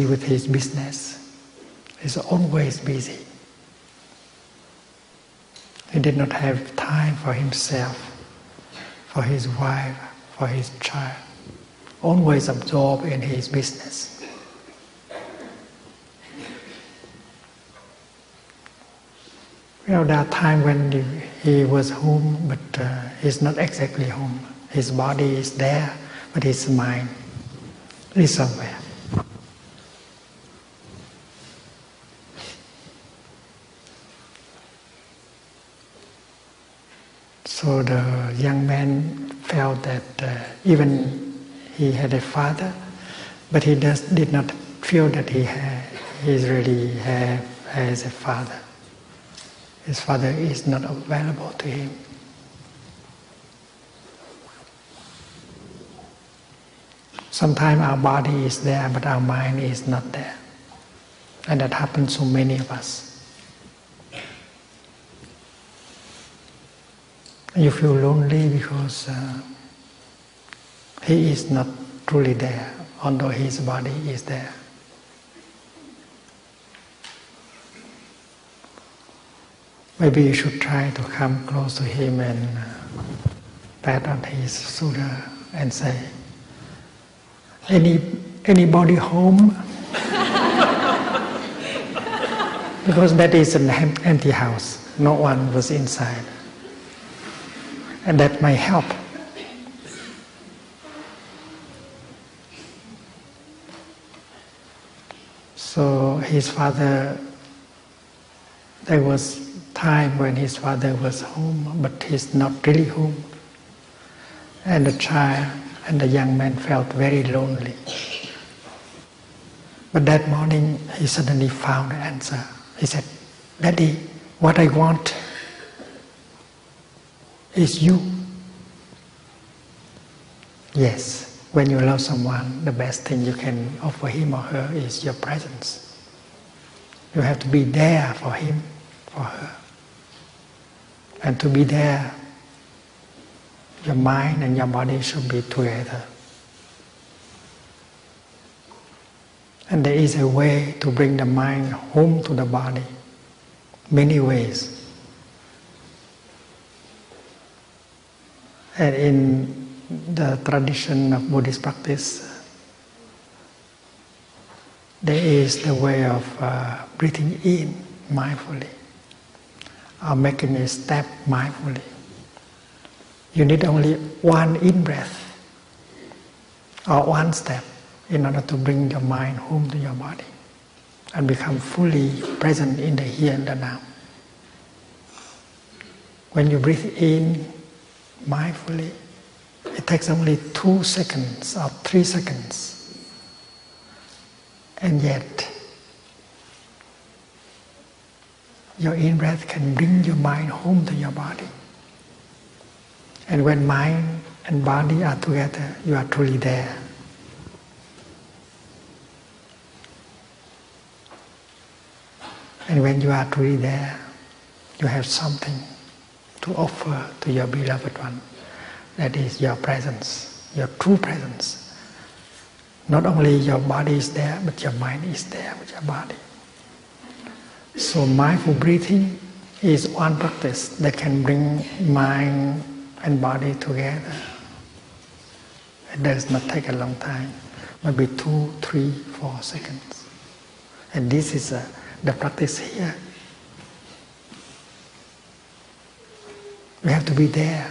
with his business. He's always busy. He did not have time for himself, for his wife, for his child. Always absorbed in his business. There are times when he was home, but he's not exactly home. His body is there, but his mind is somewhere. So the young man felt that even he had a father, but he did not feel that he really has a father. His father is not available to him. Sometimes our body is there, but our mind is not there. And that happens to many of us. You feel lonely because he is not truly there, although his body is there. Maybe you should try to come close to him and pat on his shoulder and say, anybody home? Because that is an empty house. No one was inside. And that might help. So his father, there was time when his father was home, but he's not really home. And the child and the young man felt very lonely. But that morning he suddenly found the answer. He said, "Daddy, what I want is you." Yes, when you love someone, the best thing you can offer him or her is your presence. You have to be there for him, for her. And to be there, your mind and your body should be together. And there is a way to bring the mind home to the body. Many ways. And in the tradition of Buddhist practice, there is the way of breathing in mindfully, or making a step mindfully. You need only one in-breath, or one step, in order to bring your mind home to your body, and become fully present in the here and the now. When you breathe in mindfully, it takes only 2 seconds or 3 seconds. And yet, your in-breath can bring your mind home to your body. And when mind and body are together, you are truly there. And when you are truly there, you have something to offer to your beloved one. That is your presence, your true presence. Not only your body is there, but your mind is there with your body. So mindful breathing is one practice that can bring mind and body together. It does not take a long time, maybe 2, 3, 4 seconds. And this is the practice here. We have to be there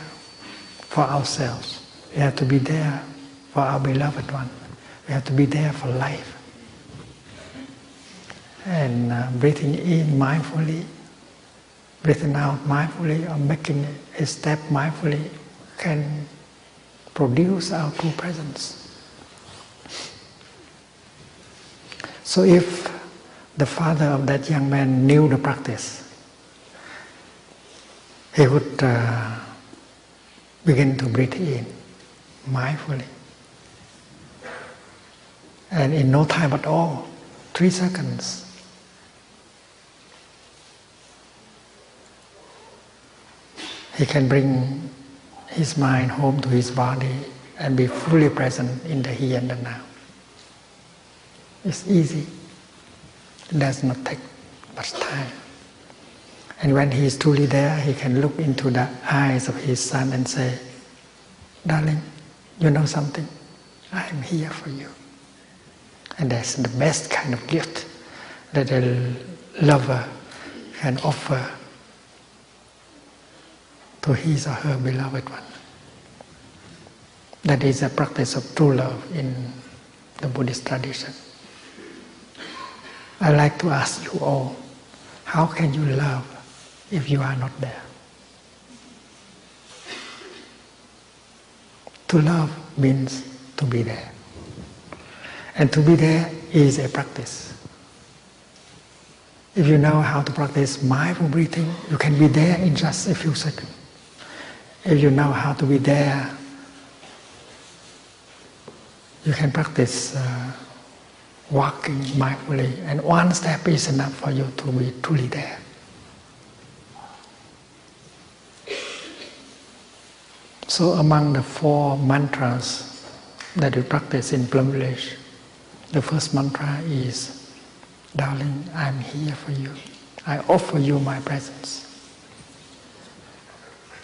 for ourselves. We have to be there for our beloved one. We have to be there for life. And breathing in mindfully, breathing out mindfully, or making a step mindfully can produce our true presence. So if the father of that young man knew the practice, he would begin to breathe in mindfully. And in no time at all, 3 seconds, he can bring his mind home to his body and be fully present in the here and the now. It's easy. It does not take much time. And when he is truly there, he can look into the eyes of his son and say, darling, you know something? I am here for you. And that's the best kind of gift that a lover can offer to his or her beloved one. That is a practice of true love in the Buddhist tradition. I like to ask you all, how can you love if you are not there? To love means to be there. And to be there is a practice. If you know how to practice mindful breathing, you can be there in just a few seconds. If you know how to be there, you can practice walking mindfully, and one step is enough for you to be truly there. So among the 4 mantras that we practice in Plum Village, the first mantra is, darling, I am here for you. I offer you my presence.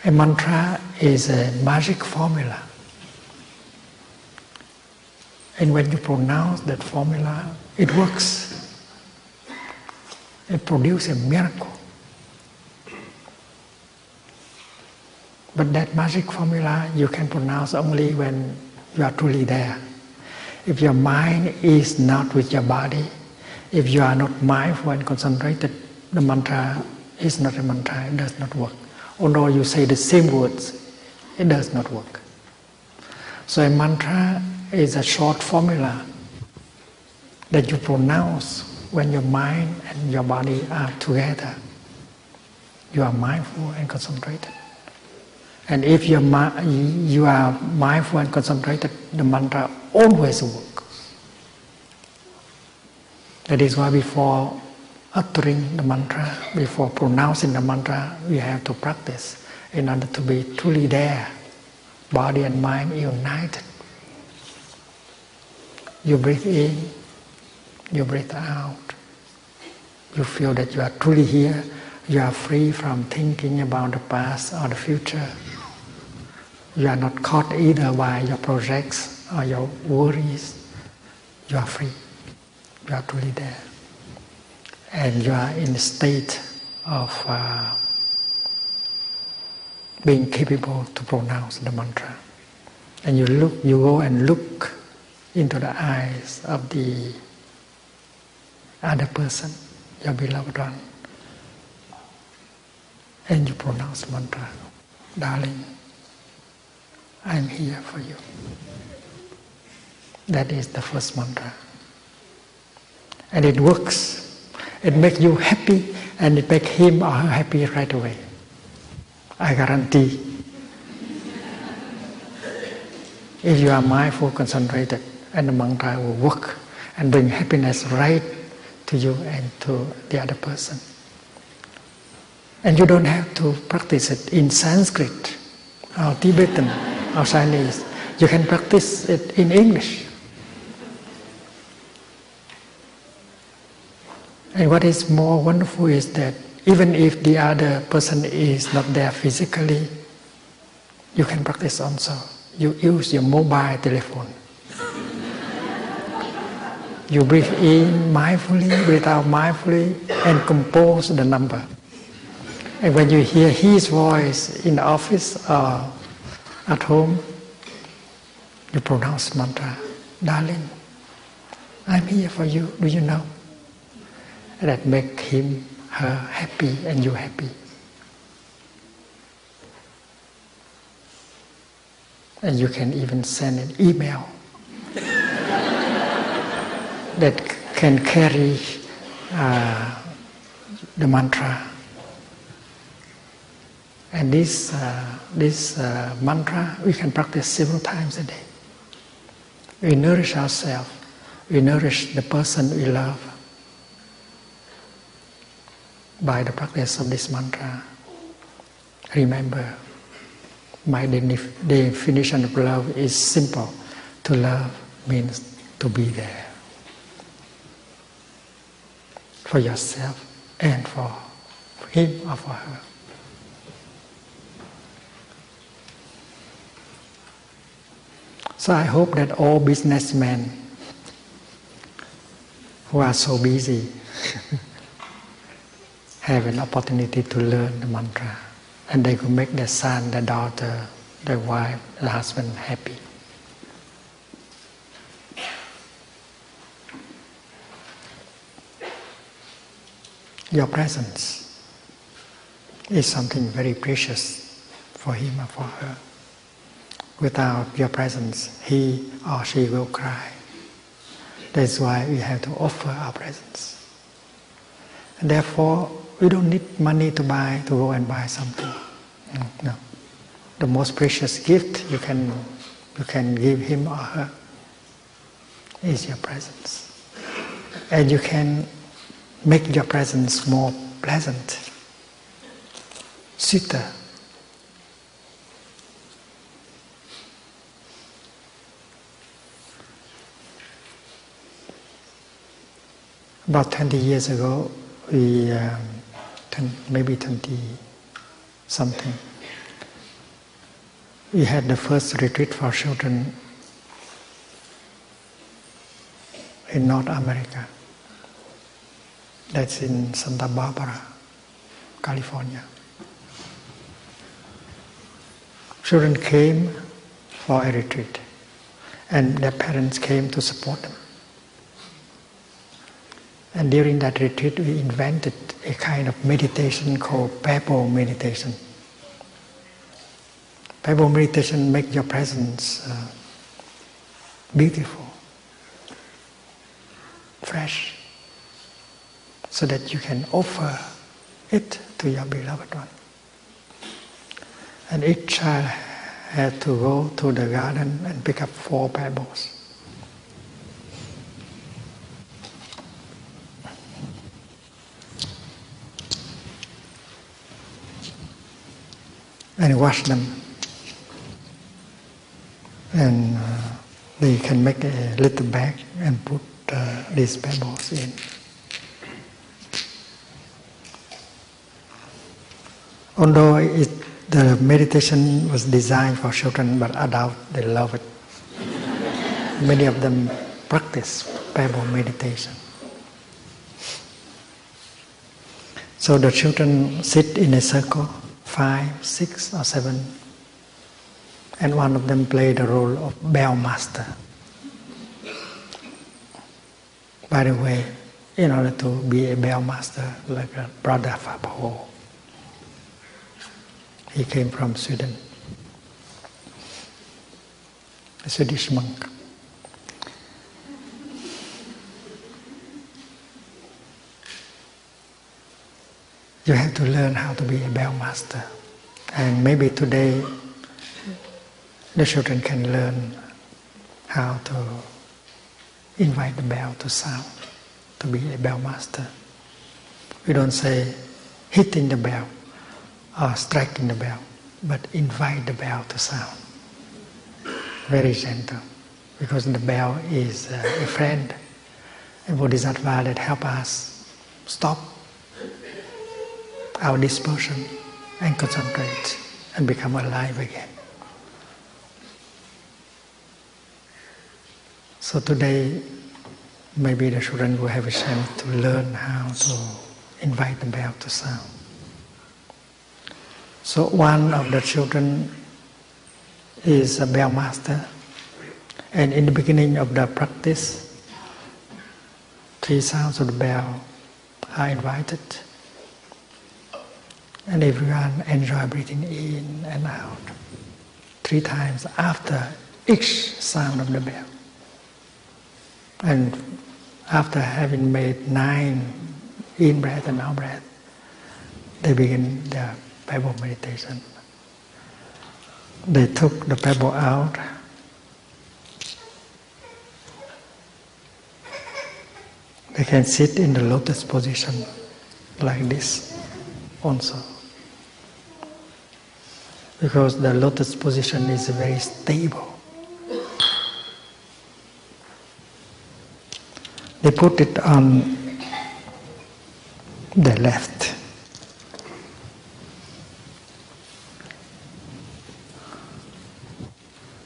A mantra is a magic formula. And when you pronounce that formula, it works. It produces a miracle. But that magic formula you can pronounce only when you are truly there. If your mind is not with your body, if you are not mindful and concentrated, the mantra is not a mantra, it does not work. Although you say the same words, it does not work. So a mantra is a short formula that you pronounce when your mind and your body are together. You are mindful and concentrated. And if you are mindful and concentrated, the mantra always works. That is why before uttering the mantra, before pronouncing the mantra, we have to practice in order to be truly there, body and mind united. You breathe in, you breathe out. You feel that you are truly here. You are free from thinking about the past or the future. You are not caught either by your projects or your worries. You are free. You are truly there. And you are in a state of being capable to pronounce the mantra. And you go and look into the eyes of the other person, your beloved one, and you pronounce the mantra, darling, I am here for you. That is the first mantra. And it works. It makes you happy, and it makes him or her happy right away. I guarantee. If you are mindful, concentrated, and the mantra will work and bring happiness right to you and to the other person. And you don't have to practice it in Sanskrit or Tibetan or Chinese. You can practice it in English. And what is more wonderful is that even if the other person is not there physically, you can practice also. You use your mobile telephone. You breathe in mindfully, breathe out mindfully, and compose the number. And when you hear his voice in the office or at home, you pronounce mantra, darling, I'm here for you, do you know? That make him, her happy and you happy. And you can even send an email that can carry the mantra. And this mantra we can practice several times a day. We nourish ourselves, we nourish the person we love by the practice of this mantra. Remember, my definition of love is simple. To love means to be there. for yourself and for him or for her. So I hope that all businessmen who are so busy have an opportunity to learn the mantra, and they could make their son, their daughter, their wife, their husband happy. Your presence is something very precious for him or for her. Without your presence, he or she will cry. That's why we have to offer our presence. And therefore, we don't need money to go and buy something. No. The most precious gift you can give him or her is your presence. And you can make your presence more pleasant, sweeter. About 20 years ago, maybe 20 something, we had the first retreat for children in North America. That's in Santa Barbara, California. Children came for a retreat, and their parents came to support them. And during that retreat, we invented a kind of meditation called pebble meditation. Pebble meditation makes your presence beautiful, fresh, so that you can offer it to your beloved one. And each child had to go to the garden and pick up 4 pebbles. And wash them. And they can make a little bag and put these pebbles in. Although the meditation was designed for children, but adults, they love it. Many of them practice pebble meditation. So the children sit in a circle, 5, 6 or 7, and one of them played the role of bell master. By the way, in order to be a bell master, like a brother Fapo, he came from Sweden, a Swedish monk. You have to learn how to be a bell master. And maybe today the children can learn how to invite the bell to sound, to be a bell master. We don't say hitting the bell or striking the bell, but invite the bell to sound. Very gentle, because the bell is a friend, a bodhisattva that helps us stop our dispersion and concentrate and become alive again. So today, maybe the children will have a chance to learn how to invite the bell to sound. So one of the children is a bell master, and in the beginning of the practice, 3 sounds of the bell are invited. And everyone enjoy breathing in and out 3 times after each sound of the bell. And after having made 9 in-breath and out-breath, they begin their pebble meditation. They took the pebble out, they can sit in the lotus position like this also. Because the lotus position is very stable. They put it on the left.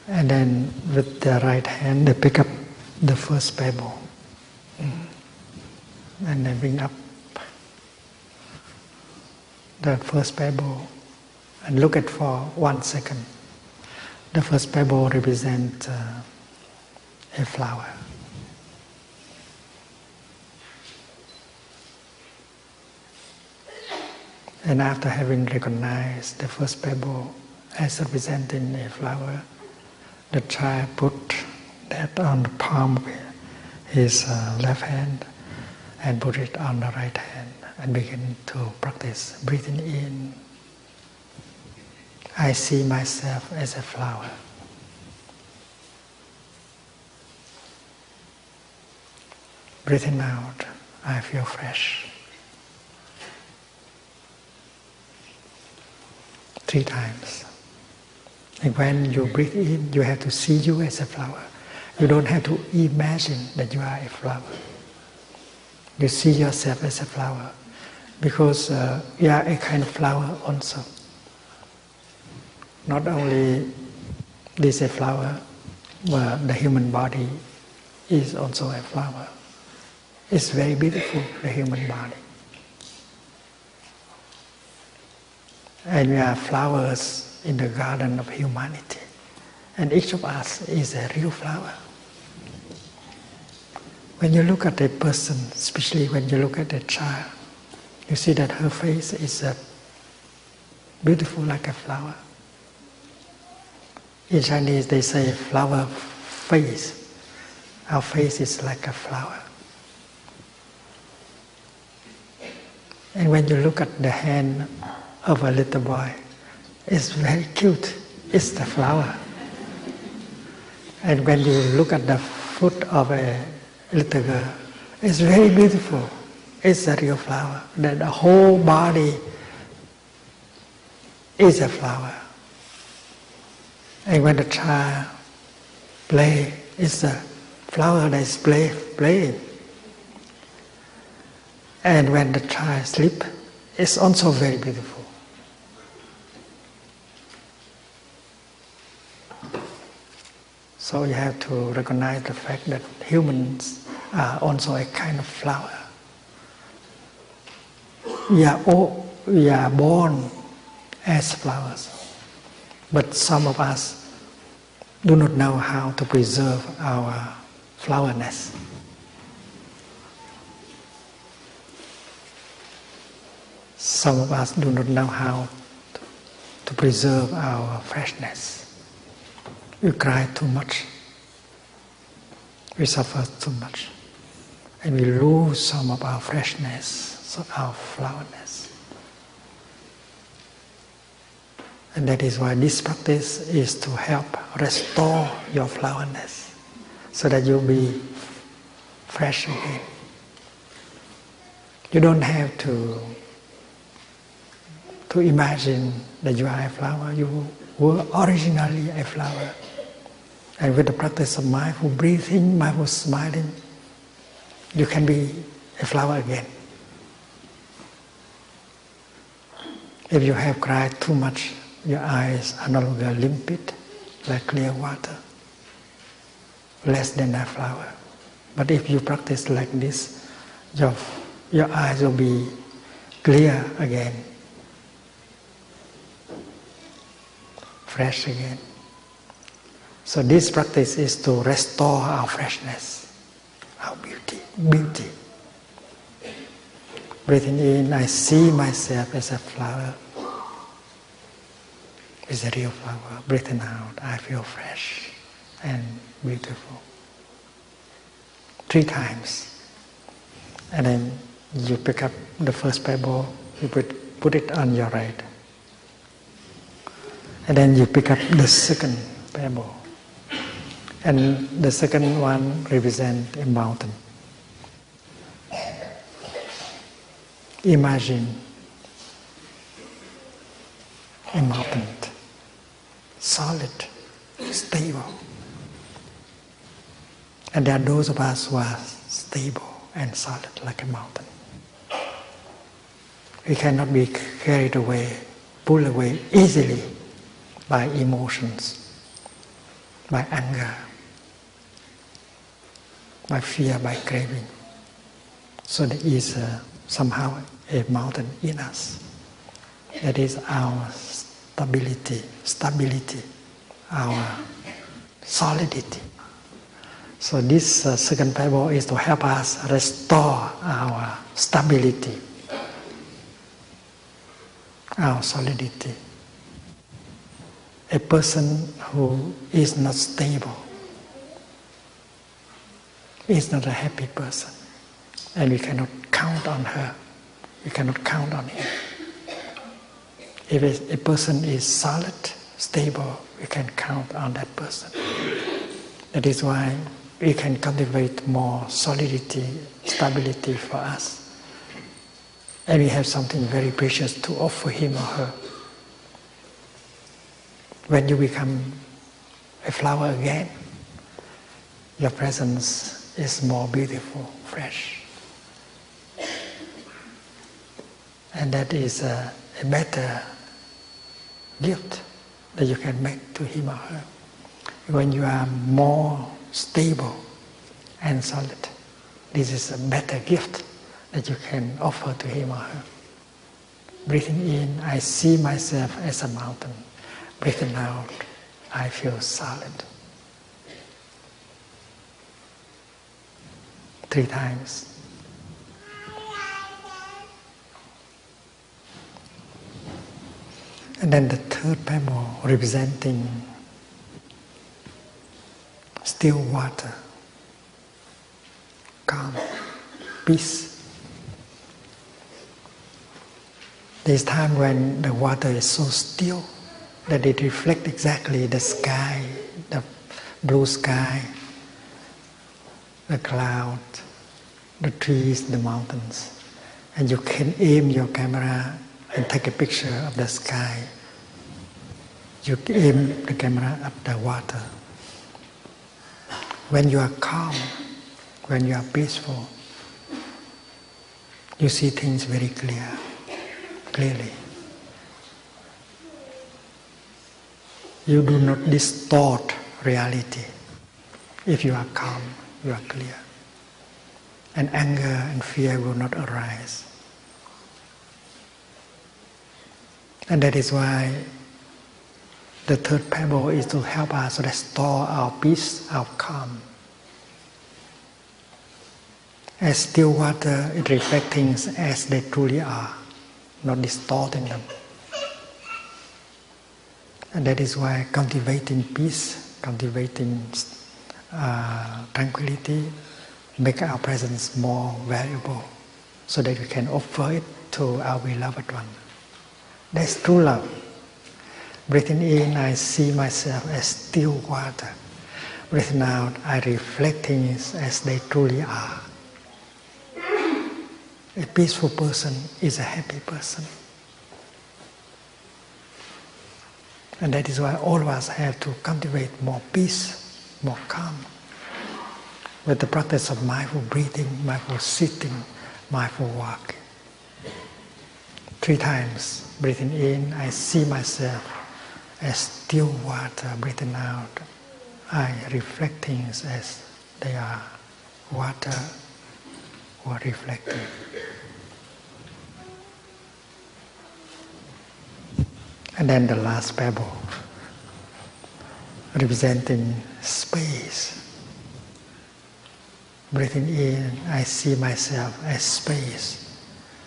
And then with the right hand, they pick up the first pebble. And they bring up the first pebble and look at for 1 second. The first pebble represents a flower. And after having recognized the first pebble as representing a flower, the child put that on the palm of his left hand and put it on the right hand and begin to practice breathing in. I see myself as a flower. Breathing out, I feel fresh. 3 times. And when you breathe in, you have to see you as a flower. You don't have to imagine that you are a flower. You see yourself as a flower because you are a kind of flower also. Not only this a flower, but the human body is also a flower. It's very beautiful, the human body. And we are flowers in the garden of humanity. And each of us is a real flower. When you look at a person, especially when you look at a child, you see that her face is beautiful like a flower. In Chinese they say flower face. Our face is like a flower. And when you look at the hand of a little boy, it's very cute. It's the flower. And when you look at the foot of a little girl, it's very beautiful. It's a real flower. That the whole body is a flower. And when the child plays, it's a flower that is playing. And when the child sleeps, it's also very beautiful. So you have to recognize the fact that humans are also a kind of flower. We are born as flowers, but some of us do not know how to preserve our flowerness. Some of us do not know how to preserve our freshness. We cry too much. We suffer too much. And we lose some of our freshness, our flowerness. And that is why this practice is to help restore your flowerness so that you'll be fresh again. You don't have to imagine that you are a flower. You were originally a flower. And with the practice of mindful breathing, mindful smiling, you can be a flower again. If you have cried too much, your eyes are no longer limpid, like clear water, less than a flower. But if you practice like this, your eyes will be clear again, fresh again. So this practice is to restore our freshness, our beauty. Breathing in, I see myself as a flower. It's a real flower. Breathing out, I feel fresh and beautiful. 3 times. And then you pick up the first pebble, you put it on your right. And then you pick up the second pebble. And the second one represents a mountain. Imagine a mountain, solid, stable. And there are those of us who are stable and solid like a mountain. We cannot be carried away, pulled away easily by emotions, by anger, by fear, by craving. So there is somehow a mountain in us. That is our stability, our solidity. So this second parable is to help us restore our stability, our solidity. A person who is not stable is not a happy person, and we cannot count on her, we cannot count on him. If a person is solid, stable, we can count on that person. That is why we can cultivate more solidity, stability for us. And we have something very precious to offer him or her. When you become a flower again, your presence is more beautiful, fresh. And that is a better gift that you can make to him or her. When you are more stable and solid, this is a better gift that you can offer to him or her. Breathing in, I see myself as a mountain. Breathing out, I feel solid. 3 times. And then the third parable representing still water, calm, peace. There is time when the water is so still that it reflects exactly the sky, the blue sky, the cloud, the trees, the mountains. And you can aim your camera and take a picture of the sky. You aim the camera at the water. When you are calm, when you are peaceful, you see things very clearly. You do not distort reality. If you are calm, you are clear. And anger and fear will not arise. And that is why the third parable is to help us restore our peace, our calm. As still water, it reflects things as they truly are, not distorting them. And that is why cultivating peace, cultivating tranquility, make our presence more valuable, so that we can offer it to our beloved one. That's true love. Breathing in, I see myself as still water. Breathing out, I reflect things as they truly are. A peaceful person is a happy person. And that is why all of us have to cultivate more peace, more calm, with the practice of mindful breathing, mindful sitting, mindful walking. 3 times, breathing in, I see myself as still water. Breathing out, I reflect things as they are, water or reflecting. And then the last parable, representing space. Breathing in, I see myself as space.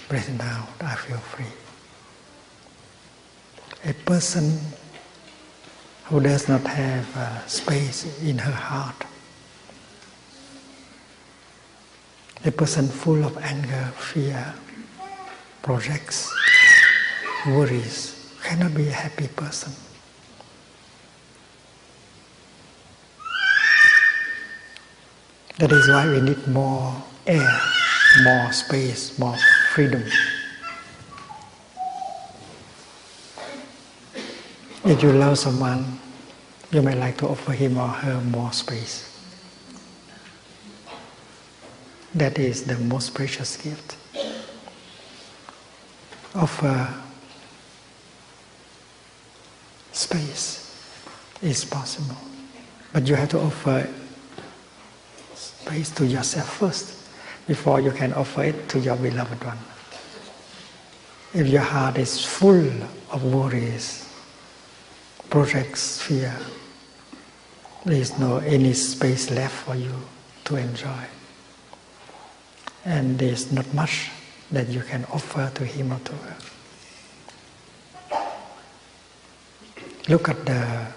Breathing out, I feel free. A person who does not have space in her heart, a person full of anger, fear, projects, worries, cannot be a happy person. That is why we need more air, more space, more freedom. If you love someone, you may like to offer him or her more space. That is the most precious gift. offer space is possible. But you have to offer space to yourself first, before you can offer it to your beloved one. If your heart is full of worries, projects, fear, there is no any space left for you to enjoy. And there is not much that you can offer to him or to her. Look at the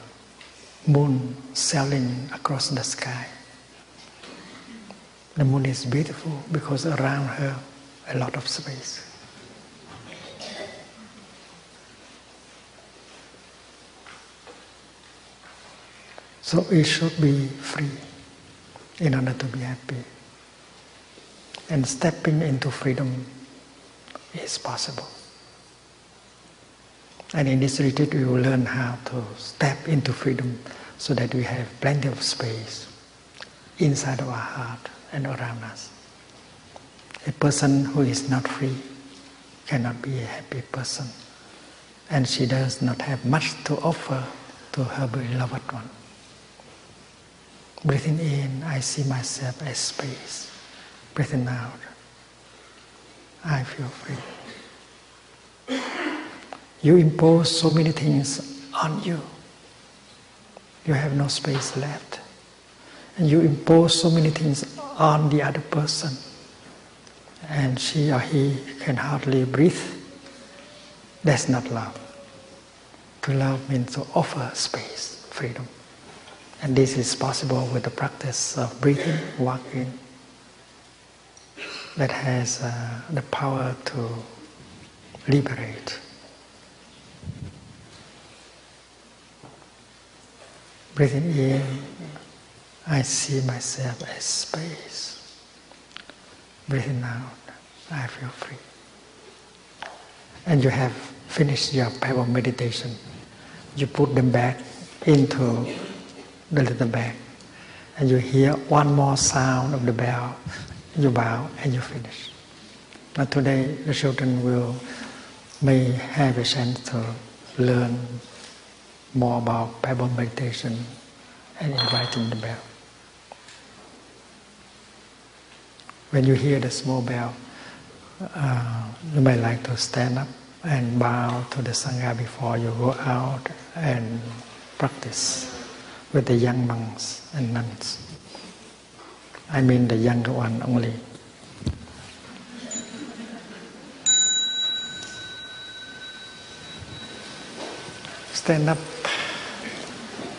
moon sailing across the sky. The moon is beautiful because around her a lot of space. So it should be free in order to be happy. And stepping into freedom is possible. And in this retreat we will learn how to step into freedom so that we have plenty of space inside of our heart and around us. A person who is not free cannot be a happy person. And she does not have much to offer to her beloved one. Breathing in, I see myself as space. Breathing out, I feel free. You impose so many things on you. You have no space left. And you impose so many things on the other person. And she or he can hardly breathe. That's not love. To love means to offer space, freedom. And this is possible with the practice of breathing, walking, that has the power to liberate. Breathing in, I see myself as space. Breathing out, I feel free. And you have finished your pebble meditation. You put them back into the little bag, and you hear one more sound of the bell. You bow and you finish. Now today the children may have a chance to learn more about pebble meditation and inviting the bell. When you hear the small bell, you may like to stand up and bow to the Sangha before you go out and practice with the young monks and nuns. I mean the younger one only. Stand up,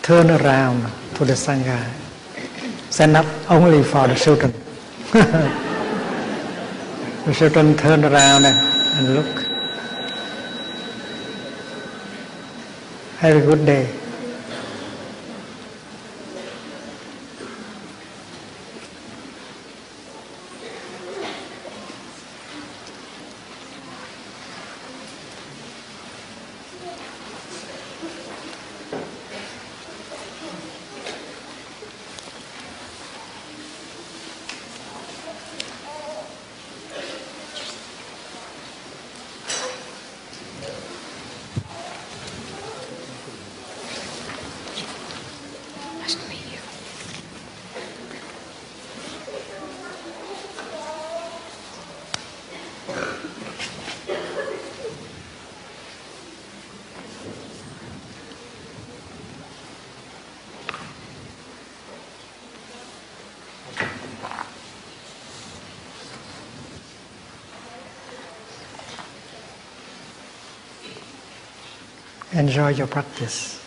turn around to the Sangha. Stand up only for the children. The children turn around and look. Have a good day. Enjoy your practice.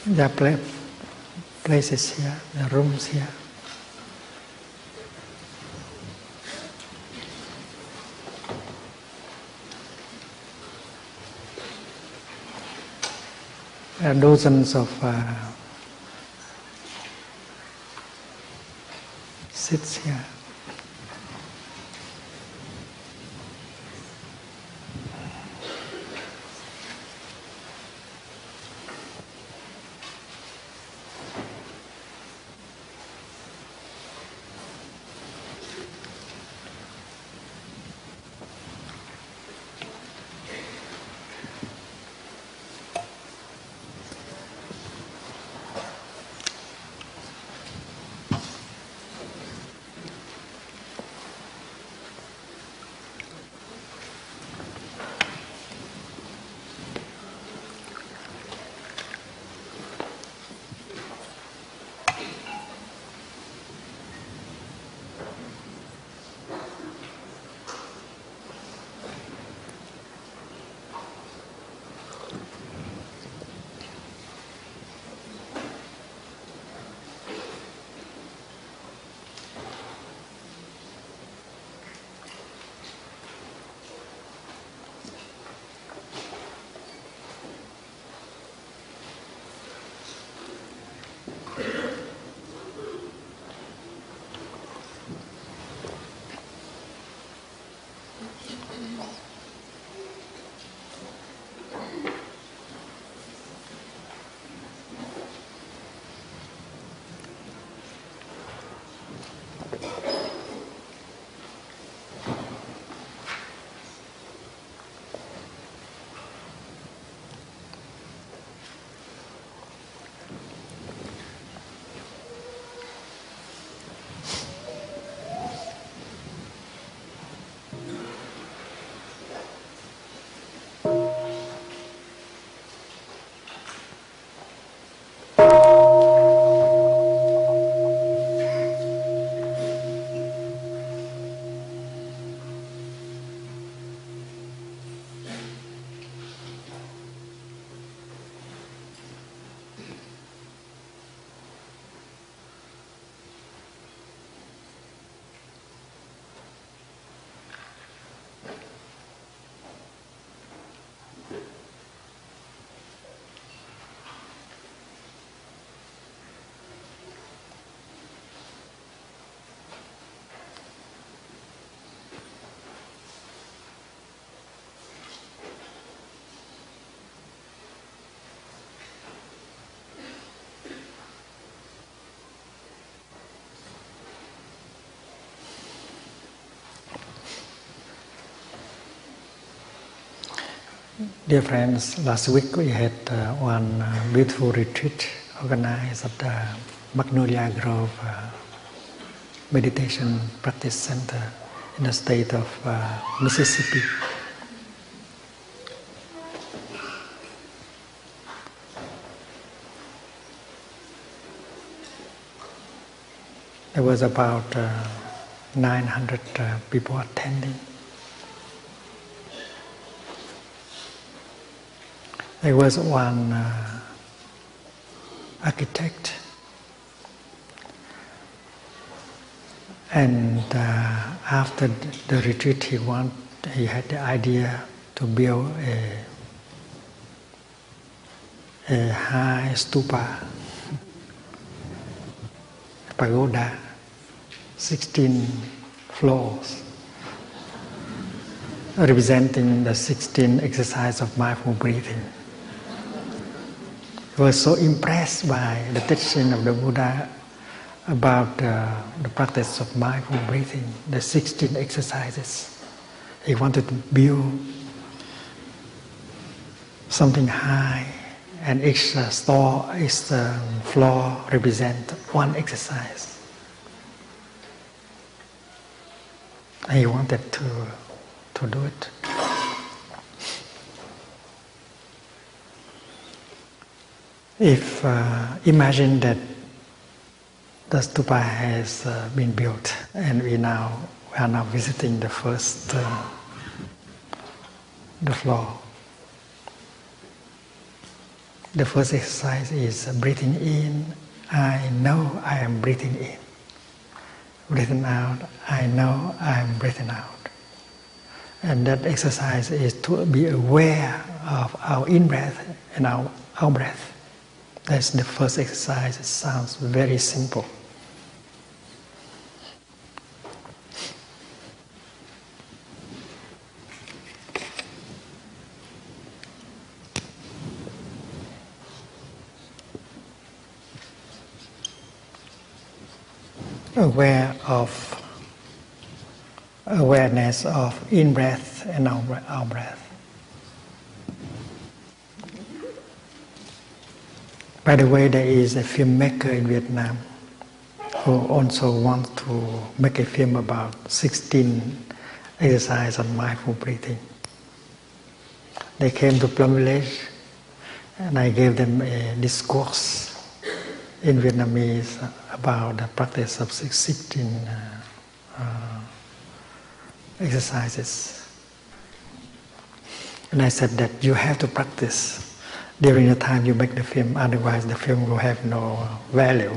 There are places here, the rooms here. There are dozens of seats here. Dear friends, last week we had one beautiful retreat organized at the Magnolia Grove Meditation Practice Center in the state of Mississippi. There was about 900 people attending. There was one architect, and after the retreat he had the idea to build a high stupa, pagoda, 16 floors, representing the 16 exercises of mindful breathing. He was so impressed by the teaching of the Buddha about the practice of mindful breathing, the 16 exercises. He wanted to build something high, and each floor represents one exercise. And he wanted to do it. If imagine that the stupa has been built, and we are now visiting the first the floor. The first exercise is breathing in. I know I am breathing in. Breathing out. I know I am breathing out. And that exercise is to be aware of our in-breath and our out-breath. That's the first exercise. It sounds very simple. Awareness of in-breath and out-breath. By the way, there is a filmmaker in Vietnam who also wants to make a film about 16 exercises on mindful breathing. They came to Plum Village, and I gave them a discourse in Vietnamese about the practice of 16 exercises. And I said that you have to practice during the time you make the film, otherwise the film will have no value.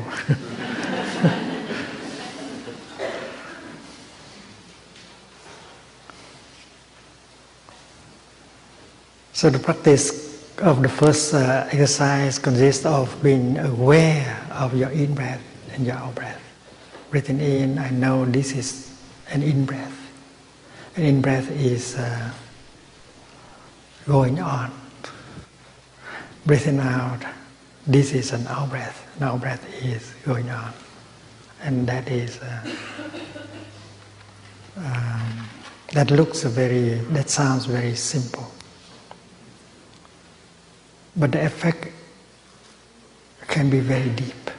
So the practice of the first exercise consists of being aware of your in-breath and your out-breath. Breathing in, I know this is an in-breath. An in-breath is going on. Breathing out, this is an out-breath. An out-breath is going on. And that is, that sounds very simple. But the effect can be very deep.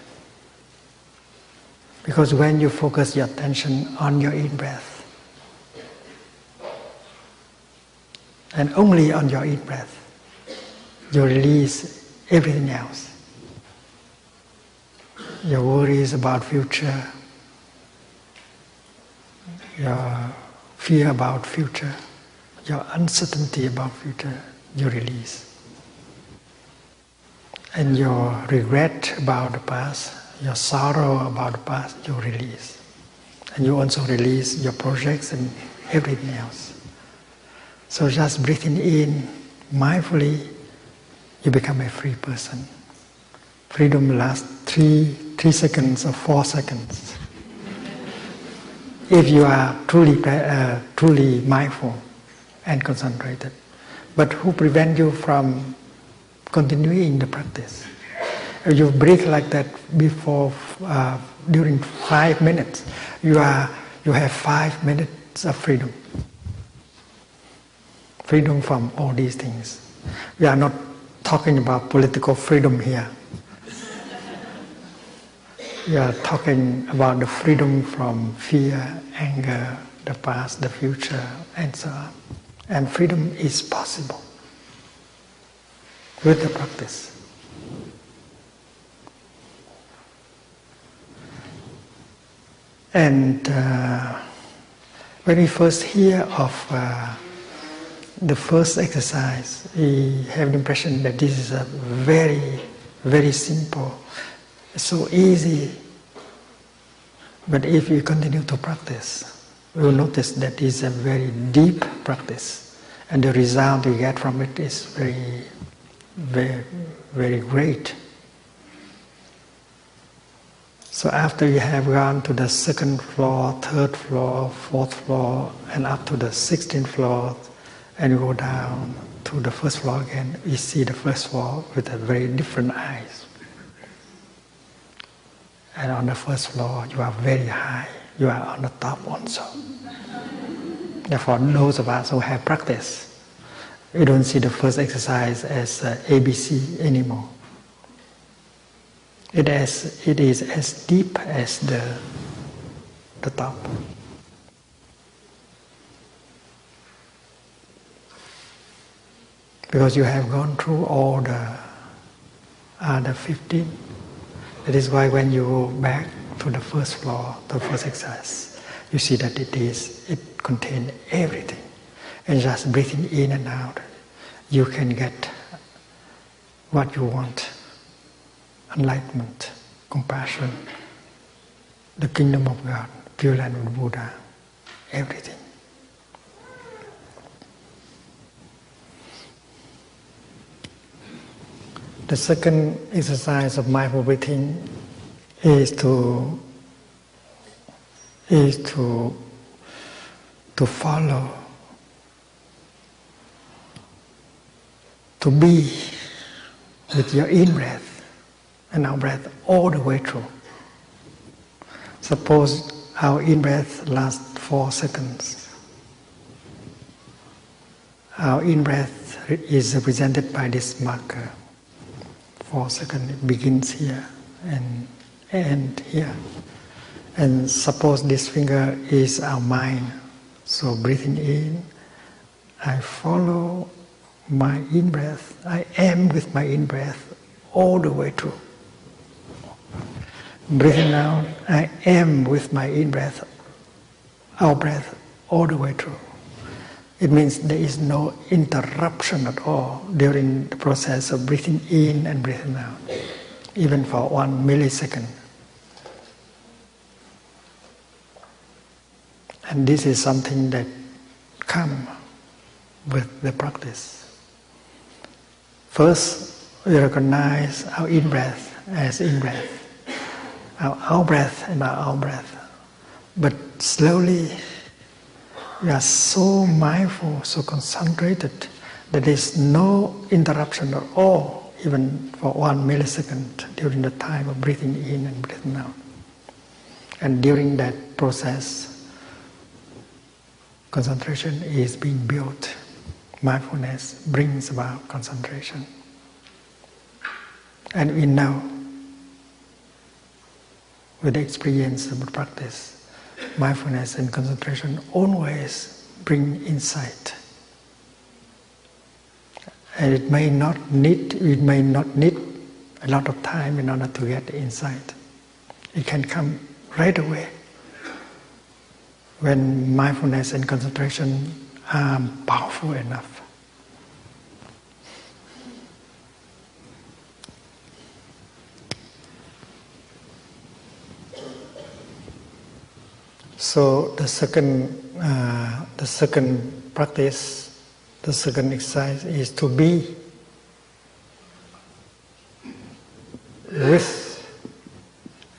Because when you focus your attention on your in-breath, and only on your in-breath, you release everything else. Your worries about future, your fear about future, your uncertainty about future, you release. And your regret about the past, your sorrow about the past, you release. And you also release your projects and everything else. So just breathing in mindfully, you become a free person. Freedom lasts 3 seconds or 4 seconds. If you are truly mindful and concentrated. But who prevents you from continuing the practice? If you breathe like that during 5 minutes, you have 5 minutes of freedom. freedom from all these things. We are not talking about political freedom here. We are talking about the freedom from fear, anger, the past, the future, and so on. And freedom is possible with the practice. And when we first hear of the first exercise, we have the impression that this is a very, very simple, so easy. But if we continue to practice, we will notice that it is a very deep practice, and the result we get from it is very, very, very great. So after you have gone to the second floor, third floor, fourth floor, and up to the 16th floor, and you go down to the first floor again, you see the first floor with a very different eyes. And on the first floor, you are very high. You are on the top also. Therefore, those of us who have practice, we don't see the first exercise as ABC anymore. It is as deep as the top. Because you have gone through all the other 15. That is why when you go back to the first floor, the first exercise, you see that it contains everything. And just breathing in and out, you can get what you want. Enlightenment, compassion, the kingdom of God, Pure Land of Buddha, everything. The second exercise of mindful breathing is to follow, to be with your in-breath and out-breath all the way through. Suppose our in-breath lasts 4 seconds. Our in-breath is represented by this marker. 4 seconds, it begins here and end here. And suppose this finger is our mind. So breathing in, I follow my in-breath. I am with my in-breath all the way through. Breathing out, I am with my in-breath, out-breath all the way through. It means there is no interruption at all during the process of breathing in and breathing out, even for 1 millisecond. And this is something that comes with the practice. First, we recognize our in-breath as in-breath, our out-breath and our out-breath. But slowly, we are so mindful, so concentrated, that there is no interruption at all, even for 1 millisecond during the time of breathing in and breathing out. And during that process, concentration is being built. Mindfulness brings about concentration. And we know, with the experience of the practice, mindfulness and concentration always bring insight. And it may not need a lot of time in order to get the insight. It can come right away when mindfulness and concentration are powerful enough. So the second practice, the second exercise is to be with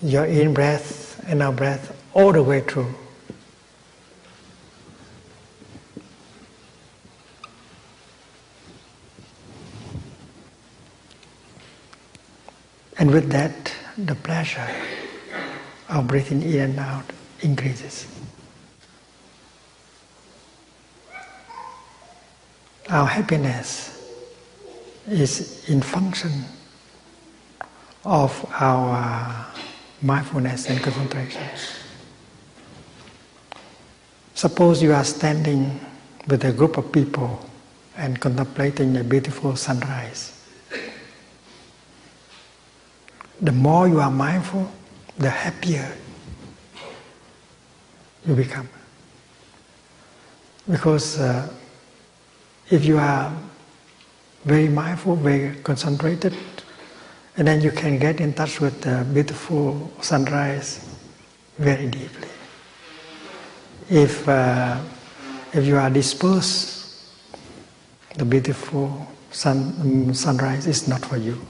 your in-breath and out-breath all the way through. And with that, the pleasure of breathing in and out increases. Our happiness is in function of our mindfulness and concentration. Suppose you are standing with a group of people and contemplating a beautiful sunrise. The more you are mindful, the happier you become. Because if you are very mindful, very concentrated, and then you can get in touch with the beautiful sunrise very deeply. If you are dispersed, the beautiful sunrise is not for you.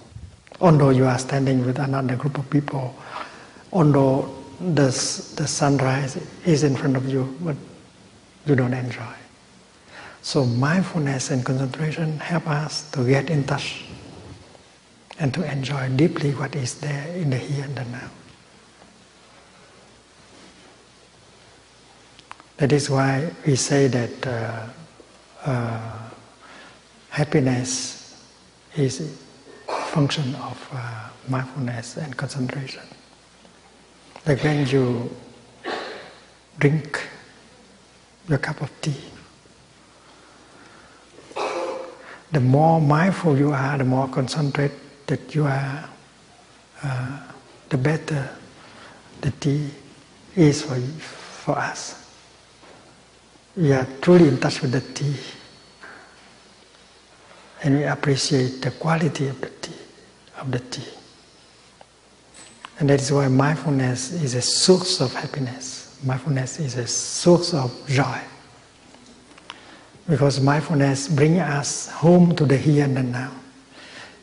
Although you are standing with another group of people, although the sunrise is in front of you, but you don't enjoy. So mindfulness and concentration help us to get in touch and to enjoy deeply what is there in the here and the now. That is why we say that happiness is a function of mindfulness and concentration. Like when you drink your cup of tea, the more mindful you are, the more concentrated you are, the better the tea is for us. We are truly in touch with the tea, and we appreciate the quality of the tea. And that is why mindfulness is a source of happiness. Mindfulness is a source of joy. Because mindfulness brings us home to the here and the now,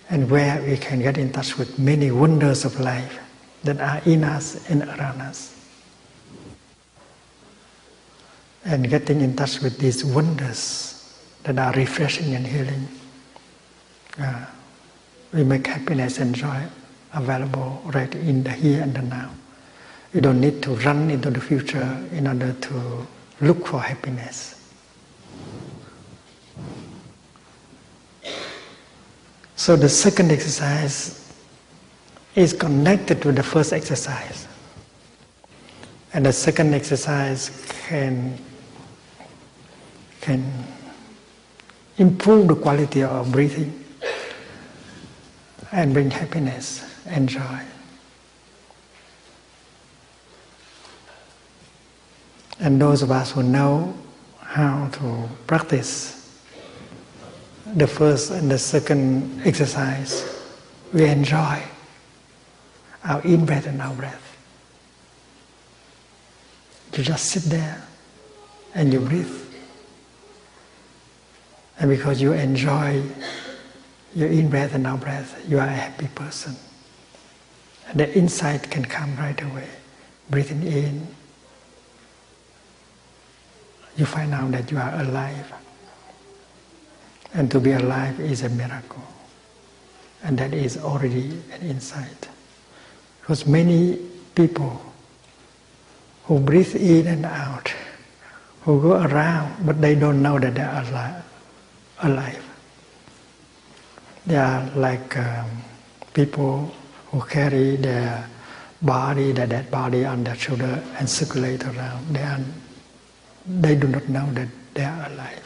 and where we can get in touch with many wonders of life that are in us and around us. And getting in touch with these wonders that are refreshing and healing, we make happiness and joy available right in the here and the now. You don't need to run into the future in order to look for happiness. So the second exercise is connected to the first exercise. And the second exercise can improve the quality of breathing and bring happiness and joy. And those of us who know how to practice the first and the second exercise, we enjoy our in-breath and out-breath. You just sit there and you breathe. And because you enjoy your in-breath and out-breath, you are a happy person. And the insight can come right away. Breathing in, you find out that you are alive. And to be alive is a miracle. And that is already an insight. Because many people who breathe in and out, who go around, but they don't know that they are alive. They are like people who carry their body, their dead body on their shoulder and circulate around. They do not know that they are alive.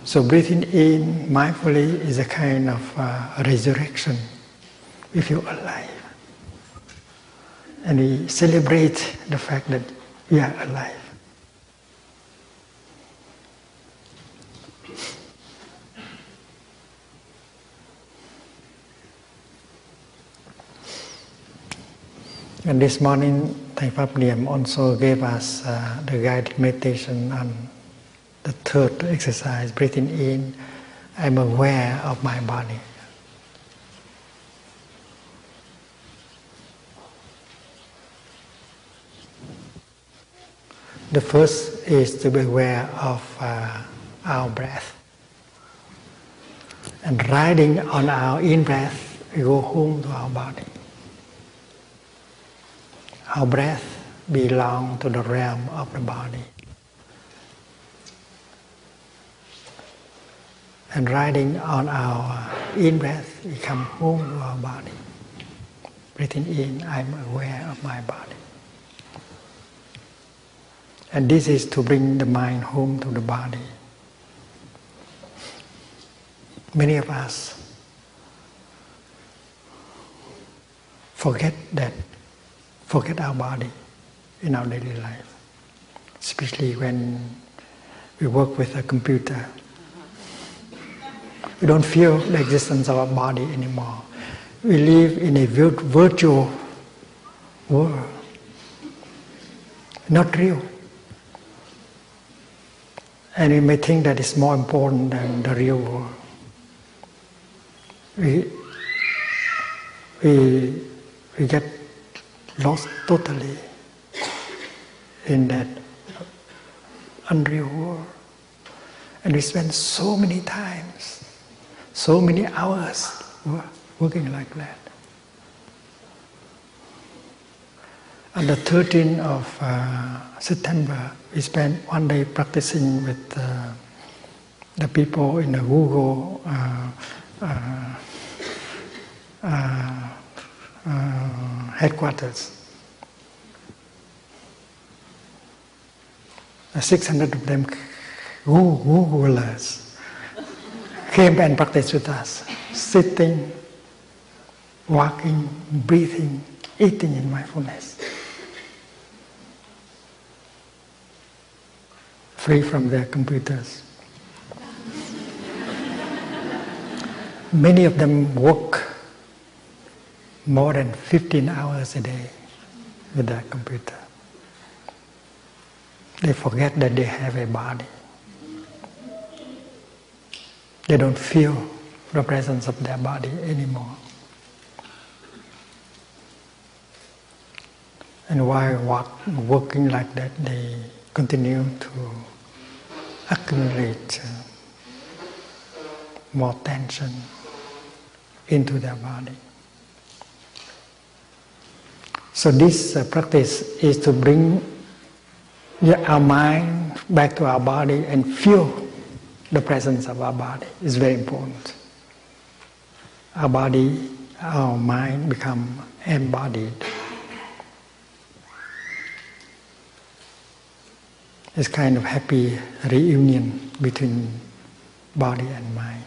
So breathing in mindfully is a kind of resurrection. We feel alive. And we celebrate the fact that we are alive. And this morning, Thầy Pháp Niệm also gave us the guided meditation on the third exercise, breathing in. I'm aware of my body. The first is to be aware of our breath. And riding on our in-breath, we go home to our body. Our breath belongs to the realm of the body. And riding on our in-breath, we come home to our body. Breathing in, I'm aware of my body. And this is to bring the mind home to the body. Many of us forget our body in our daily life, especially when we work with a computer. We don't feel the existence of our body anymore. We live in a virtual world, not real. And we may think that it's more important than the real world. We get lost totally in that unreal world. And we spend so many times, so many hours working like that. On the 13th of September, we spent one day practicing with the people in the Google headquarters. 600 of them Googlers came and practiced with us, sitting, walking, breathing, eating in mindfulness, free from their computers. Many of them work more than 15 hours a day with their computer. They forget that they have a body. They don't feel the presence of their body anymore. And while working like that, they continue to accumulate more tension into their body. So this practice is to bring our mind back to our body and feel the presence of our body. It's very important. Our body, our mind become embodied. It's kind of happy reunion between body and mind.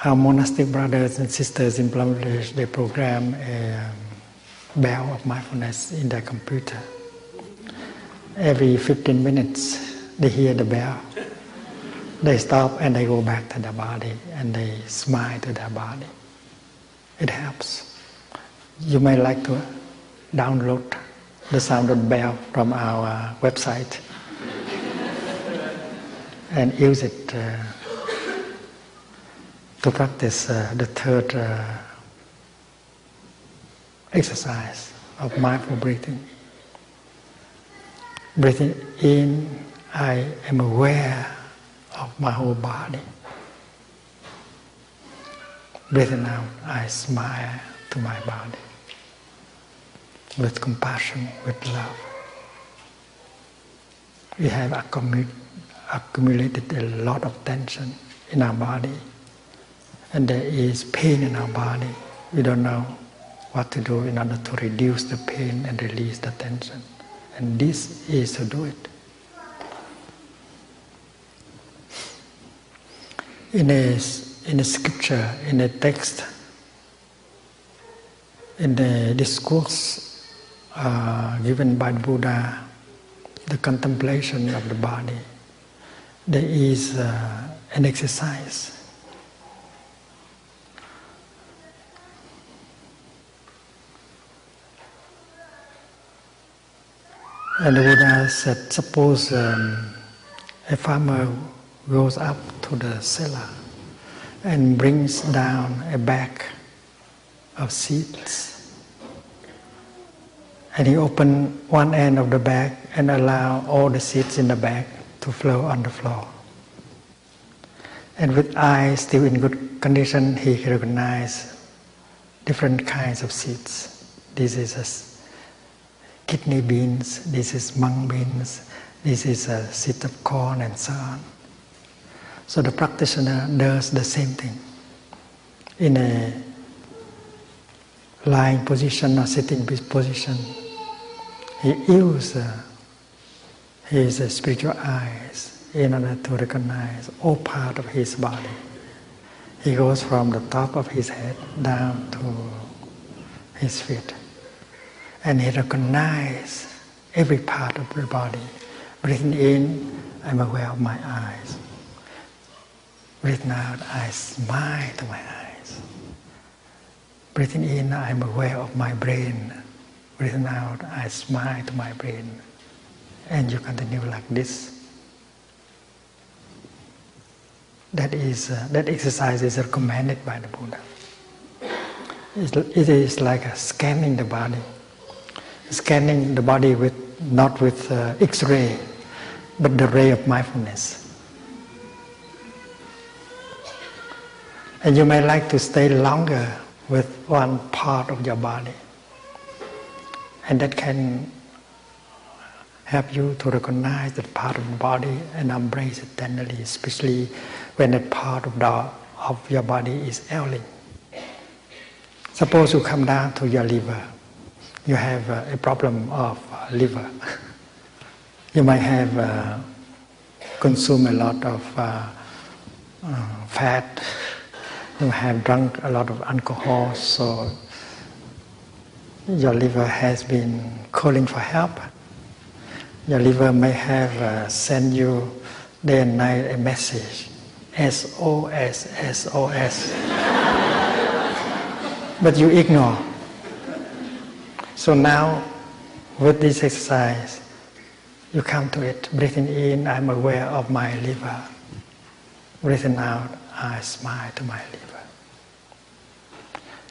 Our monastic brothers and sisters in Bangladesh, they program a bell of mindfulness in their computer. Every 15 minutes, they hear the bell. They stop and they go back to their body and they smile to their body. It helps. You may like to download the sound of the bell from our website and use it to practice the third exercise of mindful breathing. Breathing in, I am aware of my whole body. Breathing out, I smile to my body with compassion, with love. We have accumulated a lot of tension in our body, and there is pain in our body. We don't know what to do in order to reduce the pain and release the tension. And this is to do it. In a scripture, in a text, in the discourse given by Buddha, the contemplation of the body, there is an exercise. And the Buddha said, suppose a farmer goes up to the cellar and brings down a bag of seeds. And he opened one end of the bag and allowed all the seeds in the bag to flow on the floor. And with eyes still in good condition, he recognized different kinds of seeds. This is kidney beans, this is mung beans, This is a seed of corn and so on. So the practitioner does the same thing. In a lying position or sitting position, he uses his spiritual eyes in order to recognize all parts of his body. He goes from the top of his head down to his feet. And he recognizes every part of the body. Breathing in, I'm aware of my eyes. Breathing out, I smile to my eyes. Breathing in, I'm aware of my brain. Breathing out, I smile to my brain. And you continue like this. That exercise is recommended by the Buddha. It is like scanning the body. Scanning the body not with X-ray, but the ray of mindfulness. And you may like to stay longer with one part of your body. And that can help you to recognize that part of the body and embrace it tenderly, especially when that part of your body is ailing. Suppose you come down to your liver. You have a problem of liver. You might have consumed a lot of fat. You have drunk a lot of alcohol, so your liver has been calling for help. Your liver may have sent you day and night a message, SOS, SOS. But you ignore. So now, with this exercise, you come to it. Breathing in, I'm aware of my liver. Breathing out, I smile to my liver.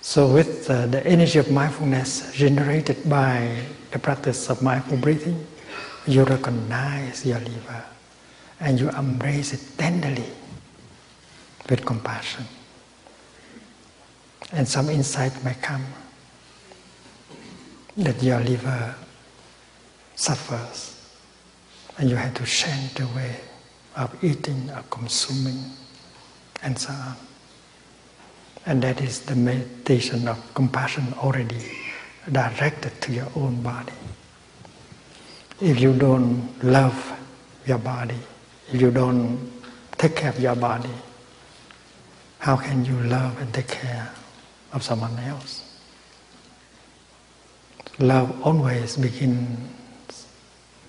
So with the energy of mindfulness generated by the practice of mindful breathing, you recognize your liver and you embrace it tenderly with compassion. And some insight may come that your liver suffers and you have to change the way of eating or consuming and so on. And that is the meditation of compassion already directed to your own body. If you don't love your body, if you don't take care of your body, how can you love and take care of someone else? Love always begins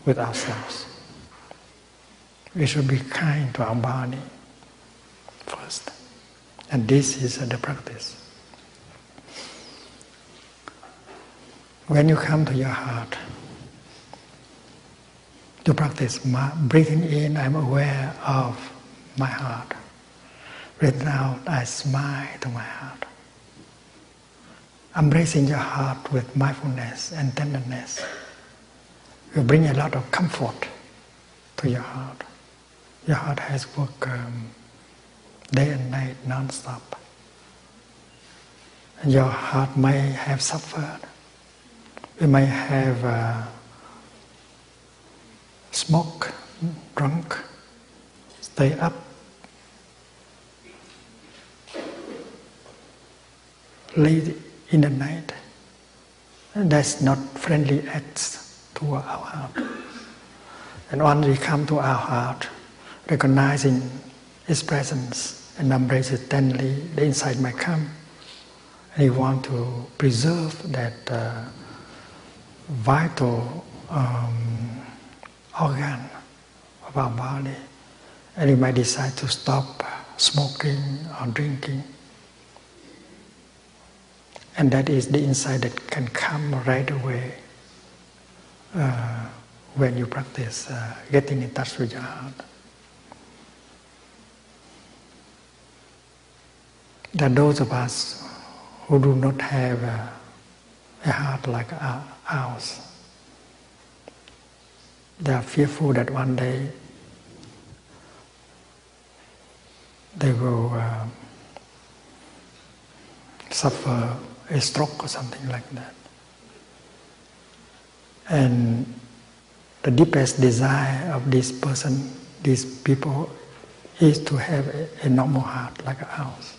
with ourselves. We should be kind to our body first. And this is the practice. When you come to your heart, to practice breathing in, I'm aware of my heart. Breathing out, I smile to my heart. Embracing your heart with mindfulness and tenderness will bring a lot of comfort to your heart. Your heart has worked day and night non-stop. And your heart may have suffered. You may have smoked, drunk, stay up, late in the night. And that's not friendly acts to our heart. And once we come to our heart, recognizing its presence and embrace it tenderly, the insight might come. And you want to preserve that vital organ of our body. And you might decide to stop smoking or drinking. And that is the insight that can come right away when you practice getting in touch with your heart. There are those of us who do not have a heart like ours. They are fearful that one day they will suffer a stroke or something like that. And the deepest desire of this person, these people, is to have a normal heart like ours.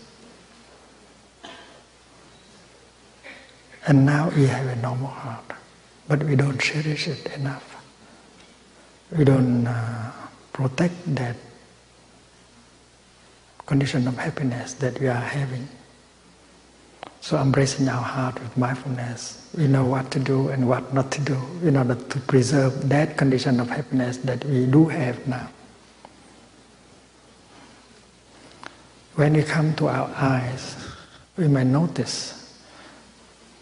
And now we have a normal heart, but we don't cherish it enough. We don't protect that condition of happiness that we are having. So embracing our heart with mindfulness, we know what to do and what not to do in order to preserve that condition of happiness that we do have now. When we come to our eyes, we may notice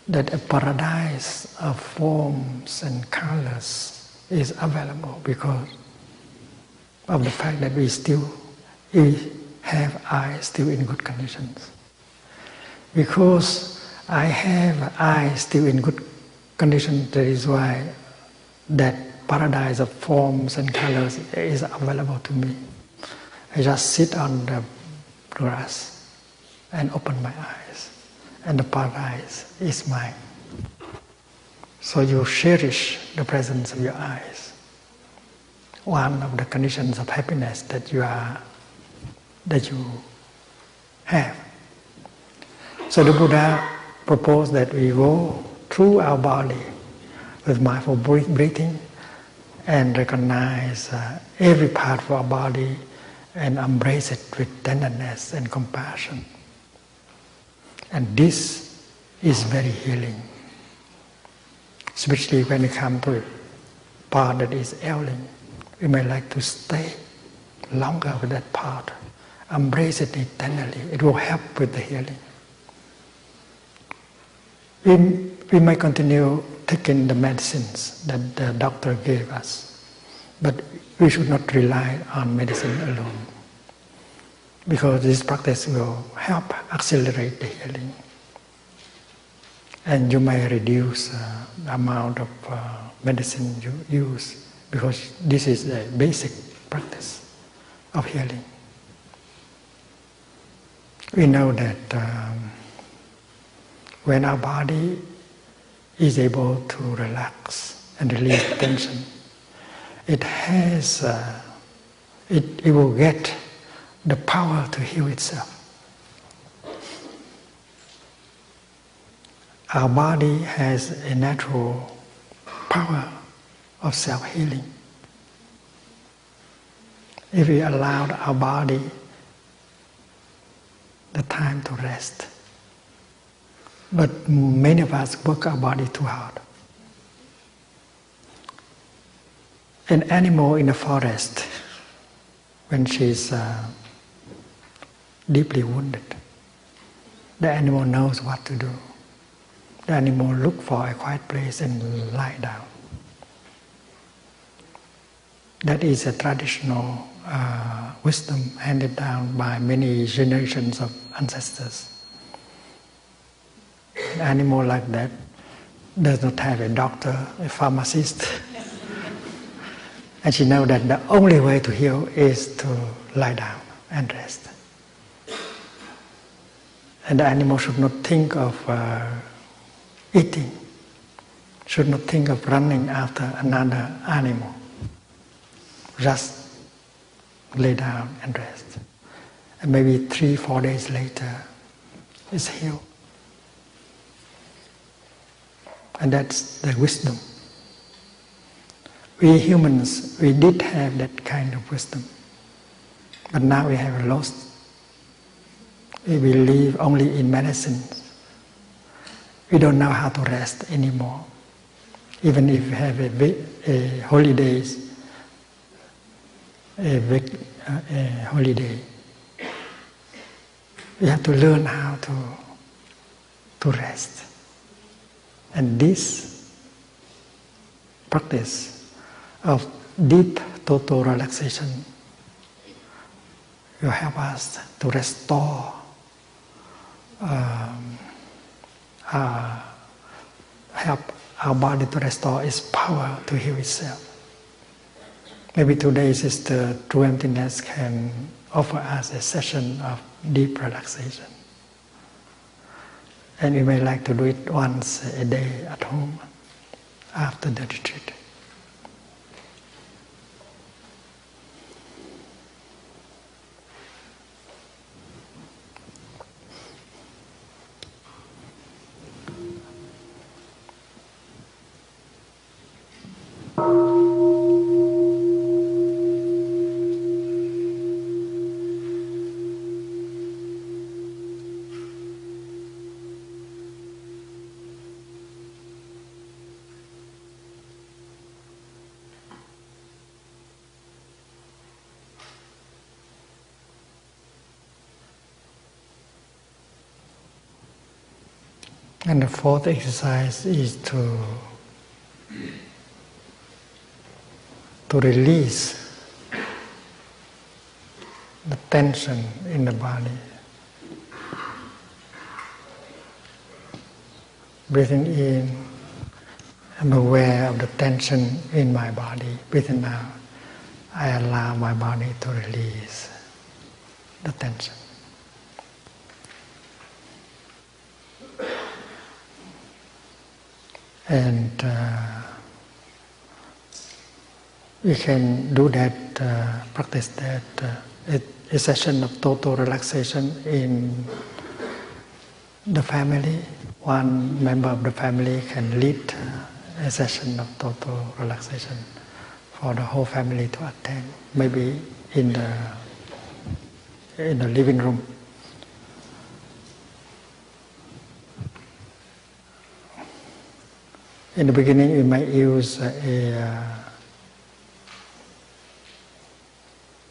that a paradise of forms and colors is available because of the fact that we have eyes still in good conditions. Because I have eyes still in good condition, that is why that paradise of forms and colors is available to me. I just sit on the grass and open my eyes, and the paradise is mine. So you cherish the presence of your eyes. One of the conditions of happiness that you have. So the Buddha proposed that we go through our body with mindful breathing and recognize every part of our body and embrace it with tenderness and compassion. And this is very healing, especially when we come to a part that is ailing. We may like to stay longer with that part, embrace it tenderly. It will help with the healing. We may continue taking the medicines that the doctor gave us, but we should not rely on medicine alone, because this practice will help accelerate the healing. And you may reduce the amount of medicine you use, because this is the basic practice of healing. We know that when our body is able to relax and release tension, it will get the power to heal itself. Our body has a natural power of self-healing. If we allowed our body the time to rest. But many of us work our body too hard. An animal in the forest, when she's deeply wounded, the animal knows what to do. The animal looks for a quiet place and lie down. That is a traditional wisdom handed down by many generations of ancestors. An animal like that does not have a doctor, a pharmacist. And she knows that the only way to heal is to lie down and rest. And the animal should not think of eating, should not think of running after another animal. Just lay down and rest. And maybe 3-4 days later, it's healed. And that's the wisdom. We humans, we did have that kind of wisdom. But now we have lost. We believe only in medicines. We don't know how to rest anymore. Even if we have a holidays, a holiday, we have to learn how to rest. And this practice of deep total relaxation will help us to restore, help our body to restore its power to heal itself. Maybe today Sister True Emptiness can offer us a session of deep relaxation. And we may like to do it once a day at home after the retreat. And the fourth exercise is to release the tension in the body. Breathing in, I'm aware of the tension in my body. Breathing out, I allow my body to release the tension. And we can do that, practice that, a session of total relaxation in the family. One member of the family can lead a session of total relaxation for the whole family to attend, maybe in the living room. In the beginning, we might use a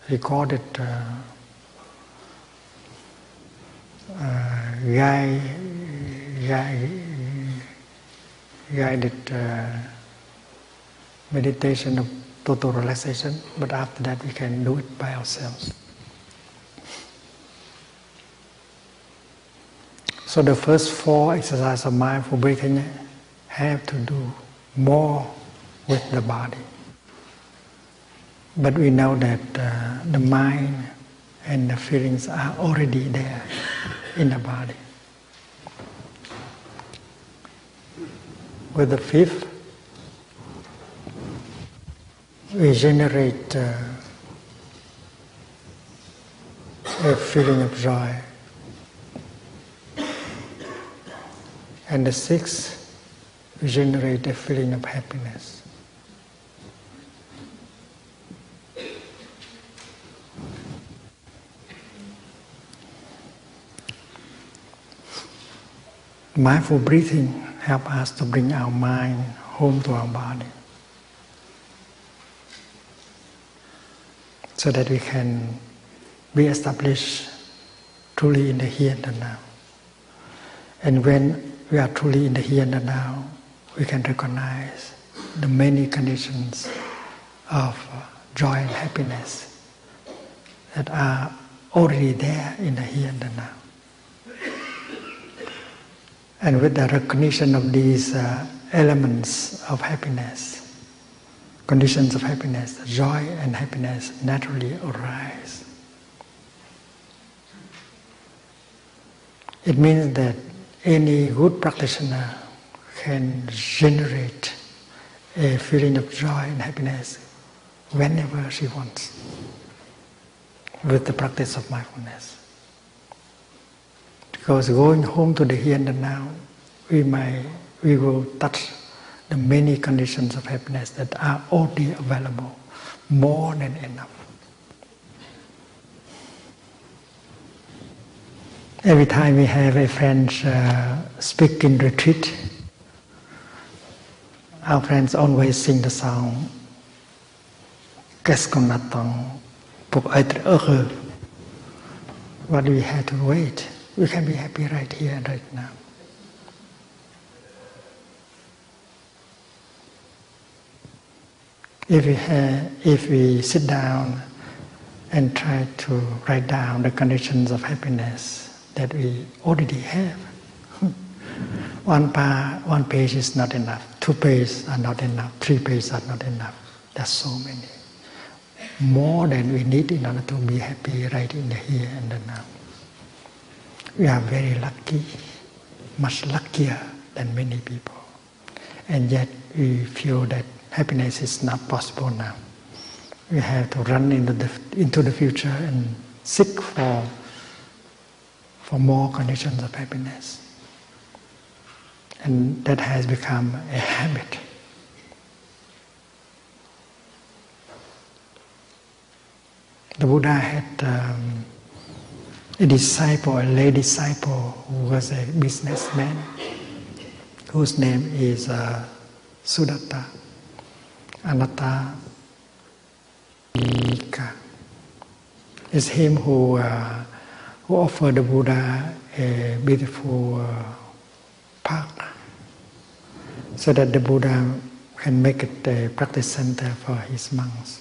recorded guided meditation of total relaxation, but after that we can do it by ourselves. So the first 4 exercises of mindful breathing have to do more with the body. But we know that the mind and the feelings are already there in the body. With the 5th, we generate a feeling of joy. And the 6th, we generate a feeling of happiness. Mindful breathing helps us to bring our mind home to our body, so that we can be established truly in the here and now. And when we are truly in the here and now, we can recognize the many conditions of joy and happiness that are already there in the here and now. And with the recognition of these elements of happiness, conditions of happiness, joy and happiness naturally arise. It means that any good practitioner can generate a feeling of joy and happiness whenever she wants with the practice of mindfulness. Because going home to the here and now, we will touch the many conditions of happiness that are already available, more than enough. Every time we have a friend speak in retreat, our friends always sing the song, Qu'est-ce qu'on attend pour être heureux? What do we have to wait? We can be happy right here and right now. If we sit down and try to write down the conditions of happiness that we already have, one page is not enough, 2 pages are not enough, 3 pages are not enough. There's so many. More than we need in order to be happy right in the here and the now. We are very lucky, much luckier than many people. And yet we feel that happiness is not possible now. We have to run into the future and seek for more conditions of happiness. And that has become a habit. The Buddha had a disciple, a lay disciple, who was a businessman, whose name is Sudatta, Anatta. It's him who offered the Buddha a beautiful park so that the Buddha can make it a practice center for his monks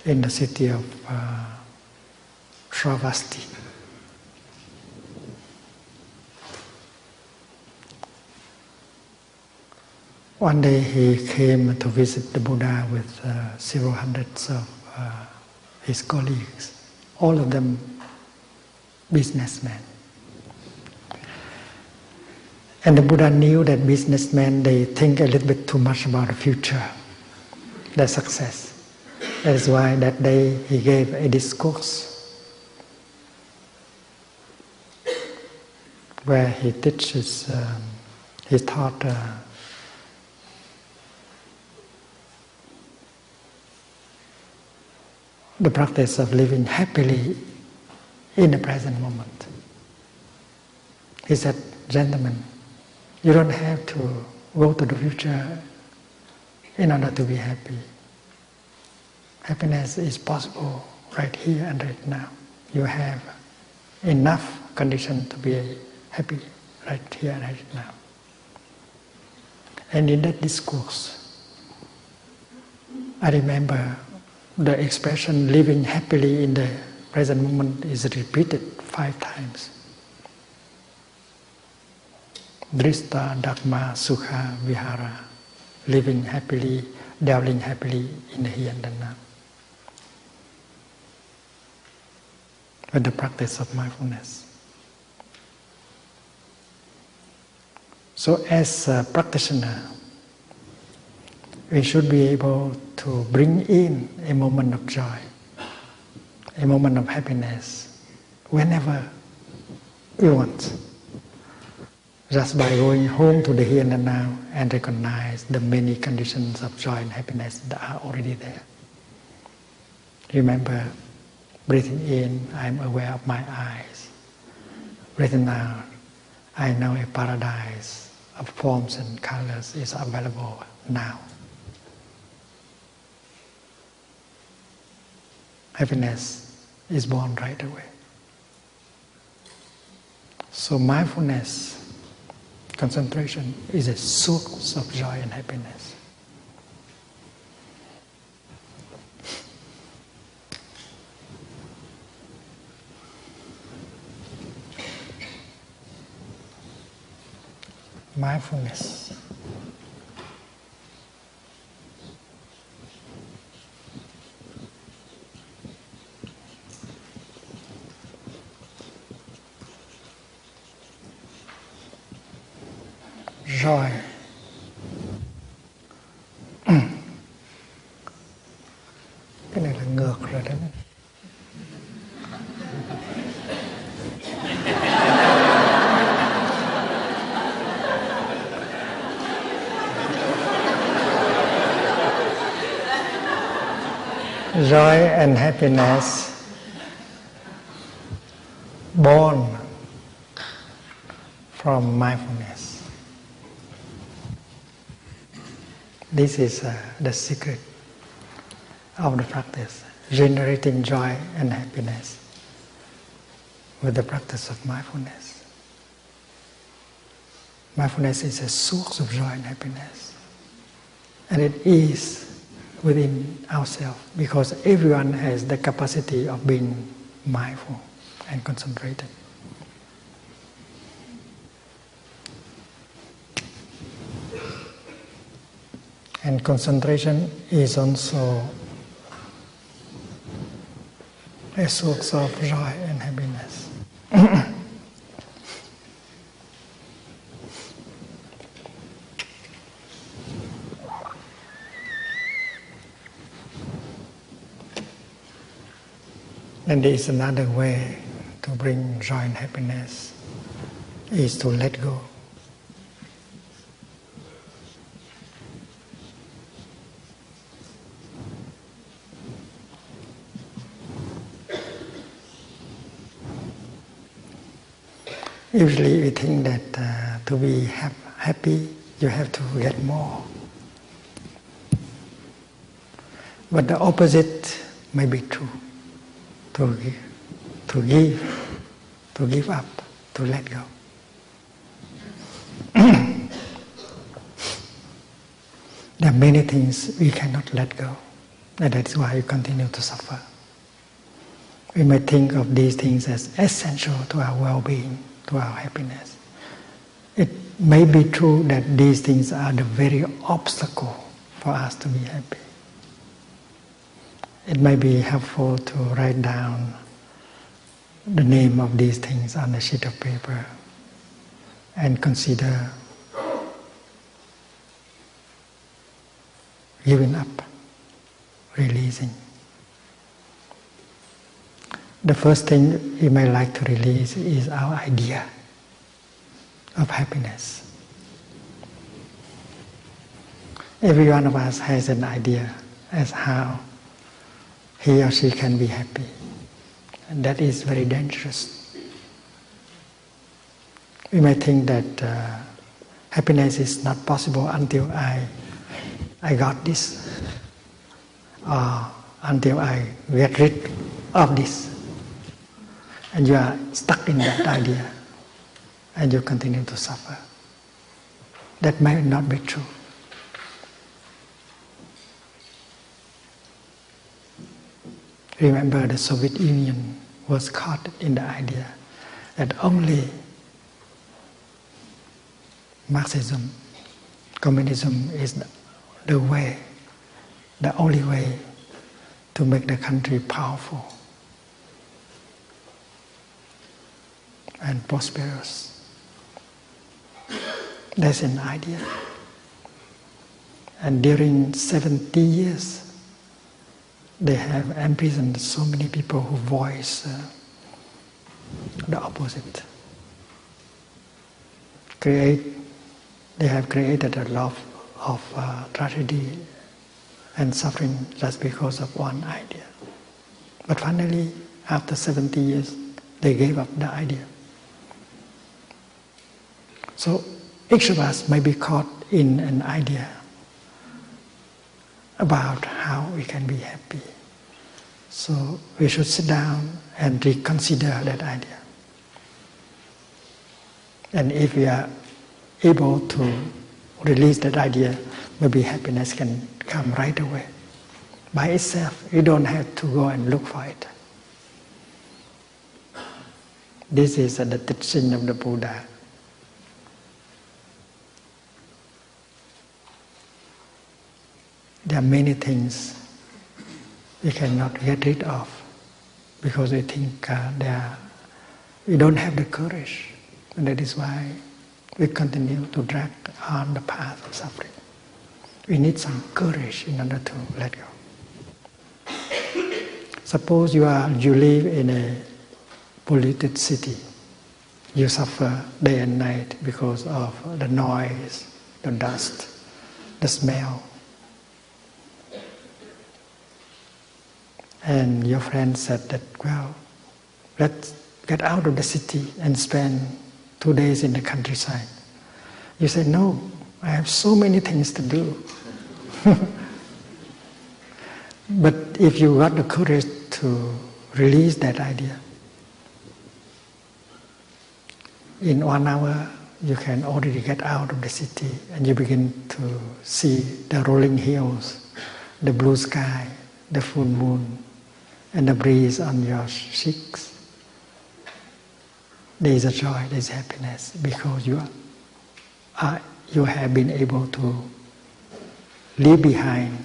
in the city of Sravasti. One day he came to visit the Buddha with several hundreds of his colleagues, all of them businessmen. And the Buddha knew that businessmen, they think a little bit too much about the future, their success. That is why that day he gave a discourse where he teaches, he taught the practice of living happily in the present moment. He said, gentlemen, you don't have to go to the future in order to be happy. Happiness is possible right here and right now. You have enough condition to be happy right here and right now. And in that discourse, I remember the expression living happily in the present moment is repeated 5 times. Drista Dharma Sukha Vihara, living happily, dwelling happily in the here and the now. With the practice of mindfulness. So as a practitioner, we should be able to bring in a moment of joy, a moment of happiness, whenever we want. Just by going home to the here and the now and recognize the many conditions of joy and happiness that are already there. Remember, breathing in, I am aware of my eyes. Breathing out, I know a paradise of forms and colors is available now. Happiness is born right away. So mindfulness, concentration, is a source of joy and happiness. Mindfulness. Joy. Cái này là ngược rồi đó. Joy and happiness born from mindfulness. This is the secret of the practice, generating joy and happiness with the practice of mindfulness. Mindfulness is a source of joy and happiness. And it is within ourselves because everyone has the capacity of being mindful and concentrated. And concentration is also a source of joy and happiness. And there is another way to bring joy and happiness, is to let go. Usually we think that to be happy, you have to get more. But the opposite may be true. To give up, to let go. There are many things we cannot let go, and that is why we continue to suffer. We may think of these things as essential to our well-being, to our happiness. It may be true that these things are the very obstacle for us to be happy. It may be helpful to write down the name of these things on a sheet of paper and consider giving up, releasing. The first thing you may like to release is our idea of happiness. Every one of us has an idea as how he or she can be happy. And that is very dangerous. We may think that happiness is not possible until I got this, or until I get rid of this. And you are stuck in that idea, and you continue to suffer. That may not be true. Remember, the Soviet Union was caught in the idea that only Marxism, communism is the way, the only way to make the country powerful and prosperous. That's an idea. And during 70 years, they have imprisoned so many people who voice the opposite. They have created a lot of tragedy and suffering just because of one idea. But finally, after 70 years, they gave up the idea. So each of us may be caught in an idea about how we can be happy. So we should sit down and reconsider that idea. And if we are able to release that idea, maybe happiness can come right away. By itself, you don't have to go and look for it. This is the teaching of the Buddha. There are many things we cannot get rid of because we think we don't have the courage. And that is why we continue to drag on the path of suffering. We need some courage in order to let go. Suppose you live in a polluted city. You suffer day and night because of the noise, the dust, the smell. And your friend said that, well, let's get out of the city and spend 2 days in the countryside. You say, no, I have so many things to do. But if you got the courage to release that idea, in 1 hour you can already get out of the city and you begin to see the rolling hills, the blue sky, the full moon, and the breeze on your cheeks. There is a joy, there is happiness because you have been able to leave behind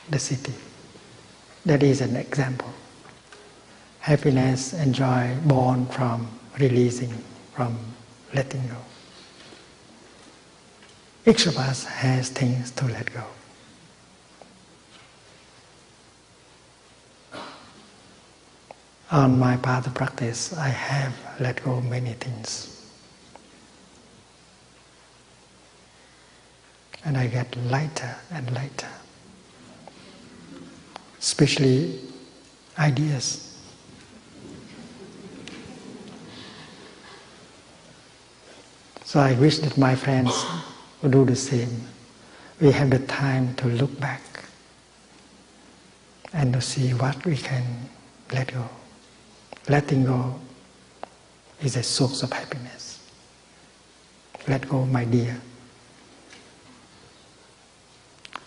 the city. That is an example. Happiness and joy born from releasing, from letting go. Each of us has things to let go. On my path of practice, I have let go many things. And I get lighter and lighter. Especially ideas. So I wish that my friends would do the same. We have the time to look back and to see what we can let go. Letting go is a source of happiness. Let go, my dear.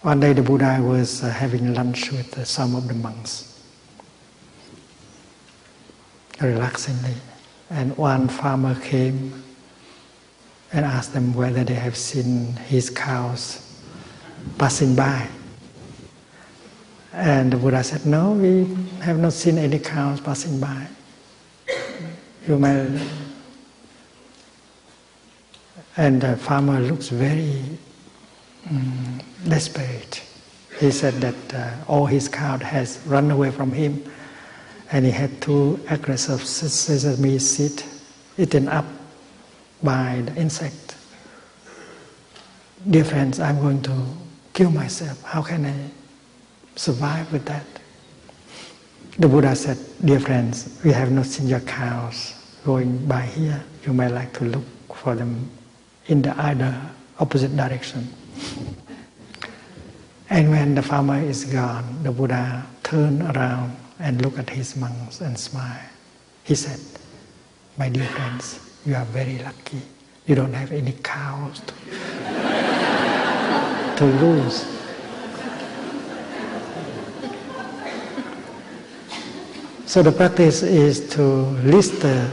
One day the Buddha was having lunch with some of the monks, relaxingly, and one farmer came and asked them whether they have seen his cows passing by. And the Buddha said, no, we have not seen any cows passing by. You may... And the farmer looks very desperate. He said that all his cows has run away from him, and he had 2 acres of sesame seed eaten up by the insect. Dear friends, I'm going to kill myself. How can I survive with that? The Buddha said, dear friends, we have not seen your cows going by here. You may like to look for them in the either opposite direction. And when the farmer is gone, the Buddha turned around and looked at his monks and smiled. He said, my dear friends, you are very lucky. You don't have any cows to lose. So the practice is to list the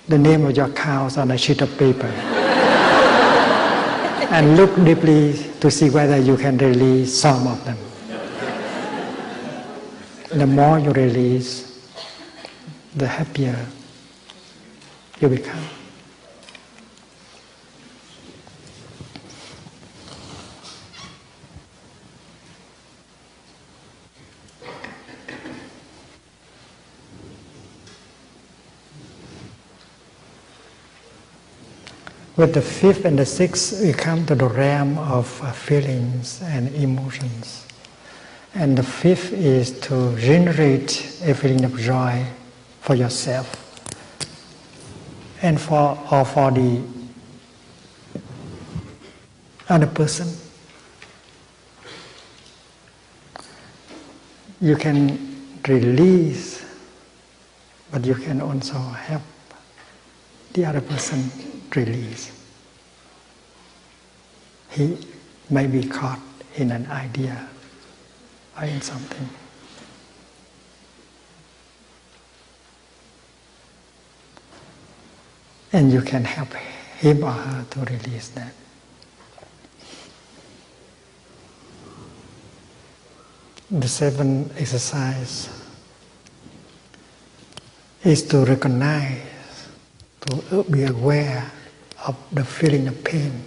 name of your cows on a sheet of paper and look deeply to see whether you can release some of them. The more you release, the happier you become. With the 5th and the 6th, we come to the realm of feelings and emotions. And the 5th is to generate a feeling of joy for yourself and for the other person. You can release, but you can also help the other person release. He may be caught in an idea or in something. And you can help him or her to release that. The 7th exercise is to recognize, to be aware of the feeling of pain.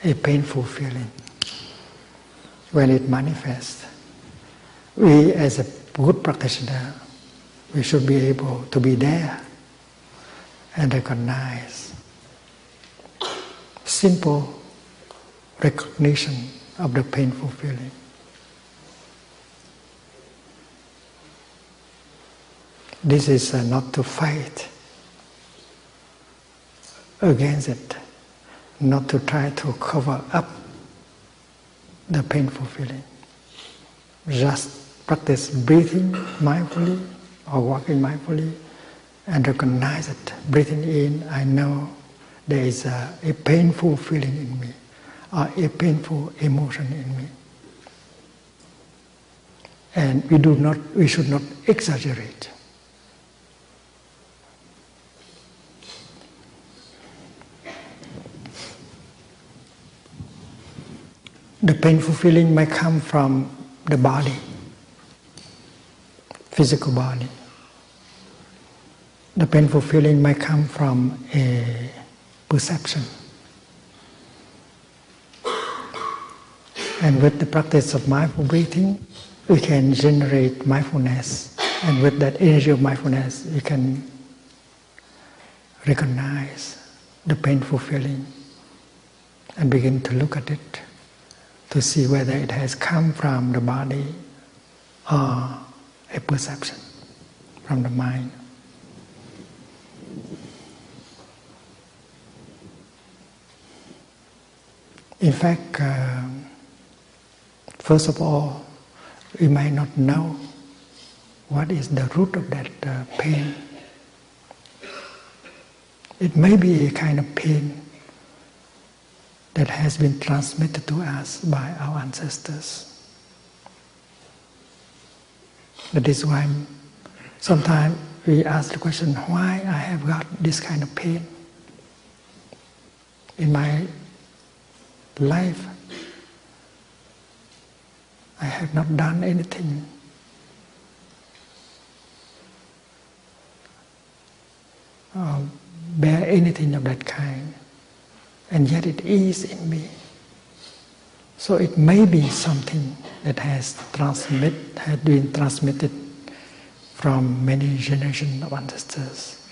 A painful feeling. When it manifests, we as a good practitioner, we should be able to be there and recognize. Simple recognition of the painful feeling. This is not to fight against it, not to try to cover up the painful feeling. Just practice breathing mindfully or walking mindfully and recognize it. Breathing in, I know there is a painful feeling in me or a painful emotion in me. And we should not exaggerate. The painful feeling may come from the body, physical body. The painful feeling may come from a perception. And with the practice of mindful breathing, we can generate mindfulness. And with that energy of mindfulness, we can recognize the painful feeling and begin to look at it, to see whether it has come from the body or a perception from the mind. In fact, first of all, we may not know what is the root of that pain It may be a kind of pain that has been transmitted to us by our ancestors. That is why sometimes we ask the question, why I have got this kind of pain in my life? I have not done anything. Bear anything of that kind, and yet it is in me. So it may be something that has been transmitted from many generations of ancestors.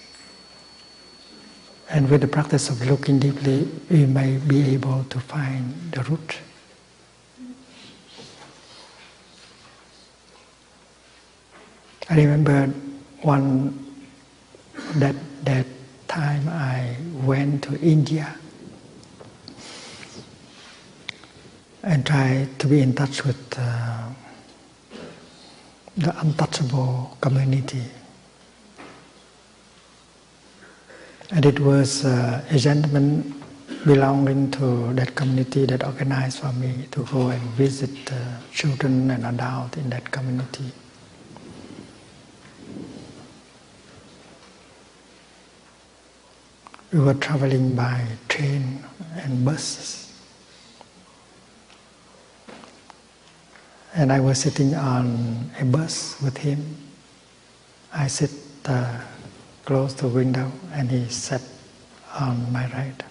And with the practice of looking deeply, we may be able to find the root. I remember that time I went to India and tried to be in touch with the untouchable community. And it was a gentleman belonging to that community that organized for me to go and visit children and adults in that community. We were traveling by train and buses. And I was sitting on a bus with him. I sit close to the window and he sat on my right.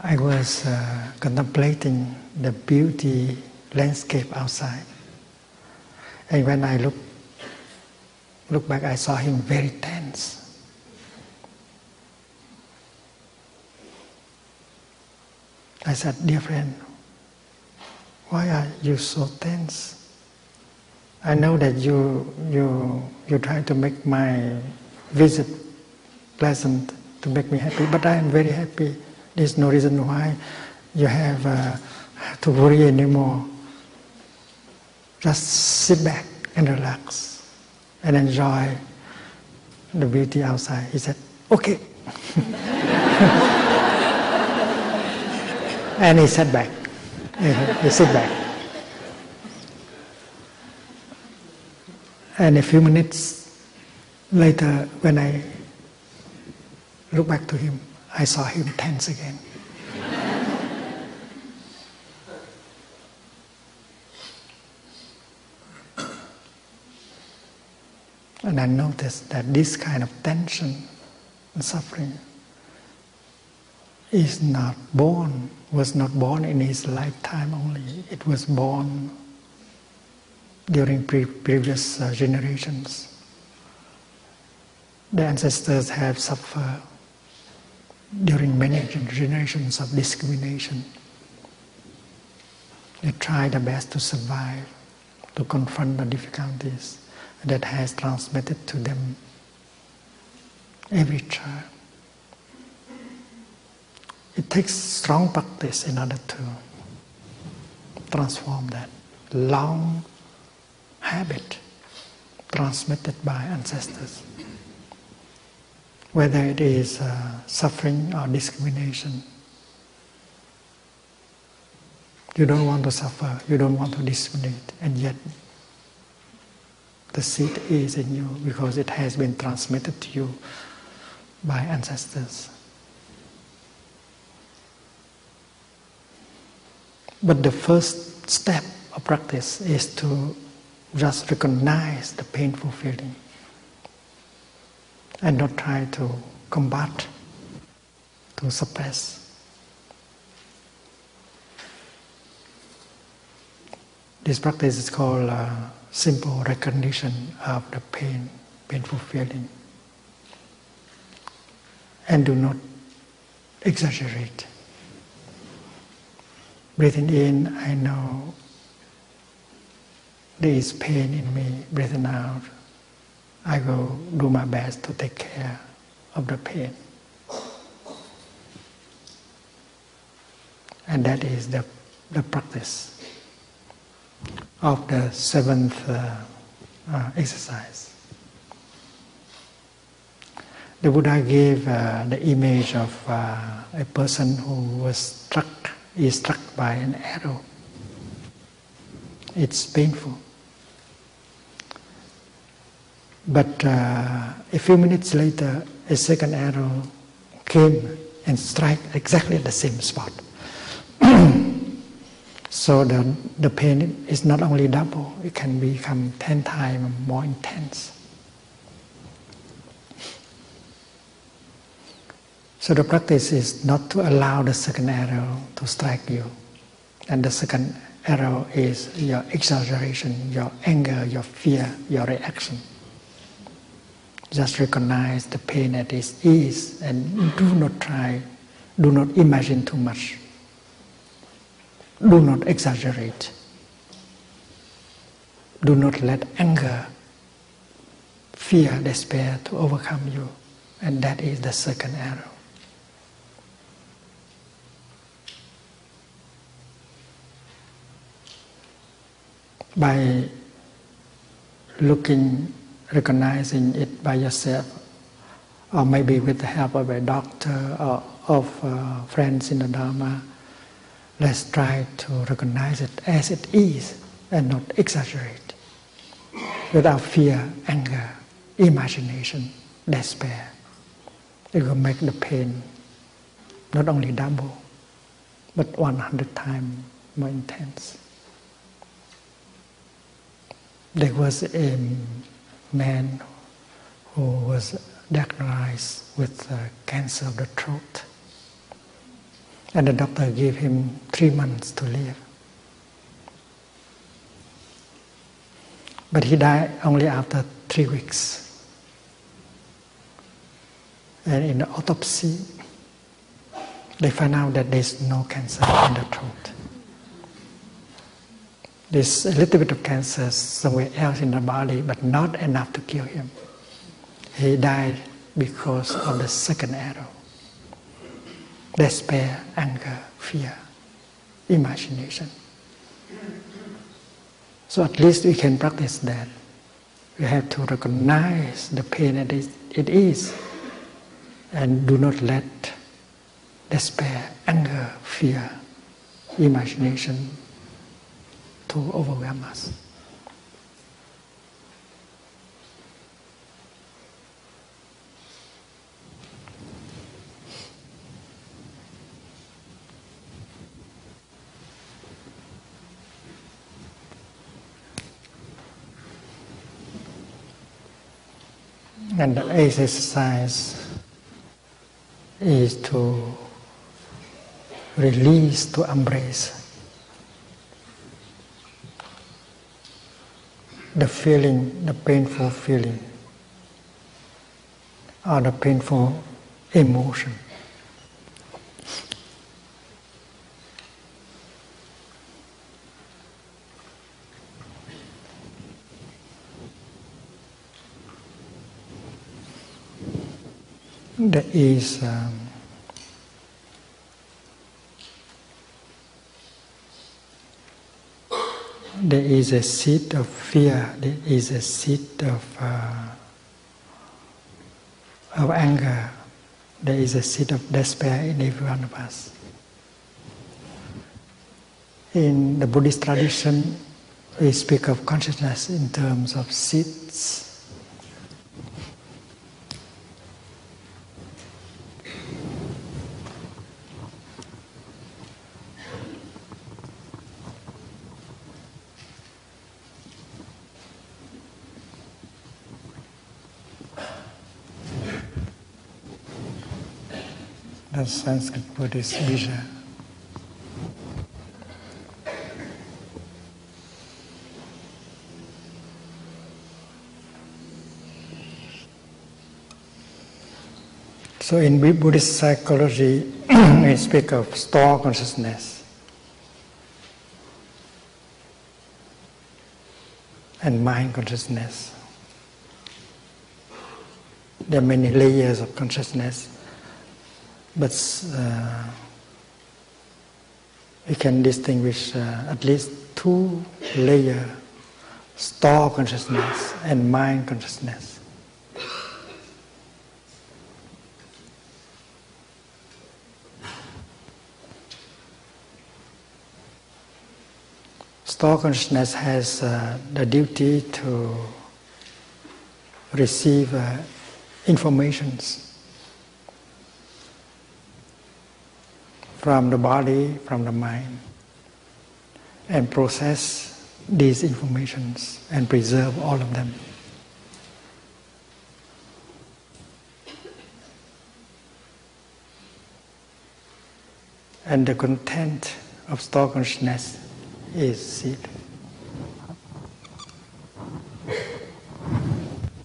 I was contemplating the beauty landscape outside. And when I look back, I saw him very tense. I said, dear friend, why are you so tense? I know that you try to make my visit pleasant, to make me happy, but I am very happy. There's no reason why you have to worry anymore. Just sit back and relax and enjoy the beauty outside. He said, okay. And he sat back. He sit back. And a few minutes later, when I looked back to him, I saw him tense again. And I noticed that this kind of tension and suffering was not born in his lifetime only. It was born during previous generations. The ancestors have suffered during many generations of discrimination. They try their best to survive, to confront the difficulties that has transmitted to them every child. It takes strong practice in order to transform that long habit transmitted by ancestors. Whether it is suffering or discrimination. You don't want to suffer, you don't want to discriminate, and yet the seed is in you because it has been transmitted to you by ancestors. But the first step of practice is to just recognize the painful feeling and not try to combat, to suppress. This practice is called simple recognition of the painful feeling. And do not exaggerate. Breathing in, I know there is pain in me. Breathing out, I will do my best to take care of the pain. And that is the practice of the seventh exercise. The Buddha gave the image of a person who is struck by an arrow. It's painful. But a few minutes later, a second arrow came and struck exactly at the same spot. So the pain is not only double, it can become 10 times more intense. So the practice is not to allow the second arrow to strike you. And the second arrow is your exaggeration, your anger, your fear, your reaction. Just recognize the pain at its ease and do not imagine too much. Do not exaggerate. Do not let anger, fear, despair to overcome you. And that is the second arrow. By recognizing it by yourself, or maybe with the help of a doctor or of friends in the Dharma, let's try to recognize it as it is and not exaggerate. Without fear, anger, imagination, despair, it will make the pain not only double, but 100 times more intense. There was a man who was diagnosed with cancer of the throat. And the doctor gave him 3 months to live. But he died only after 3 weeks. And in the autopsy, they found out that there's no cancer in the throat. There's a little bit of cancer somewhere else in the body, but not enough to kill him. He died because of the second arrow. Despair, anger, fear, imagination. So at least we can practice that. We have to recognize the pain that it is, and do not let despair, anger, fear, imagination to overwhelm us. And the eighth exercise is to release, to embrace the feeling, the painful feeling, or the painful emotion. There is a seed of fear, there is a seed of anger, there is a seed of despair in every one of us. In the Buddhist tradition, we speak of consciousness in terms of seeds. That's Sanskrit Buddhist bija. So in Buddhist psychology, we speak of store consciousness and mind consciousness. There are many layers of consciousness, but we can distinguish at least 2 layers: store consciousness and mind consciousness. store consciousness has the duty to receive informations from the body, from the mind, and process these informations and preserve all of them. And the content of store consciousness is seed.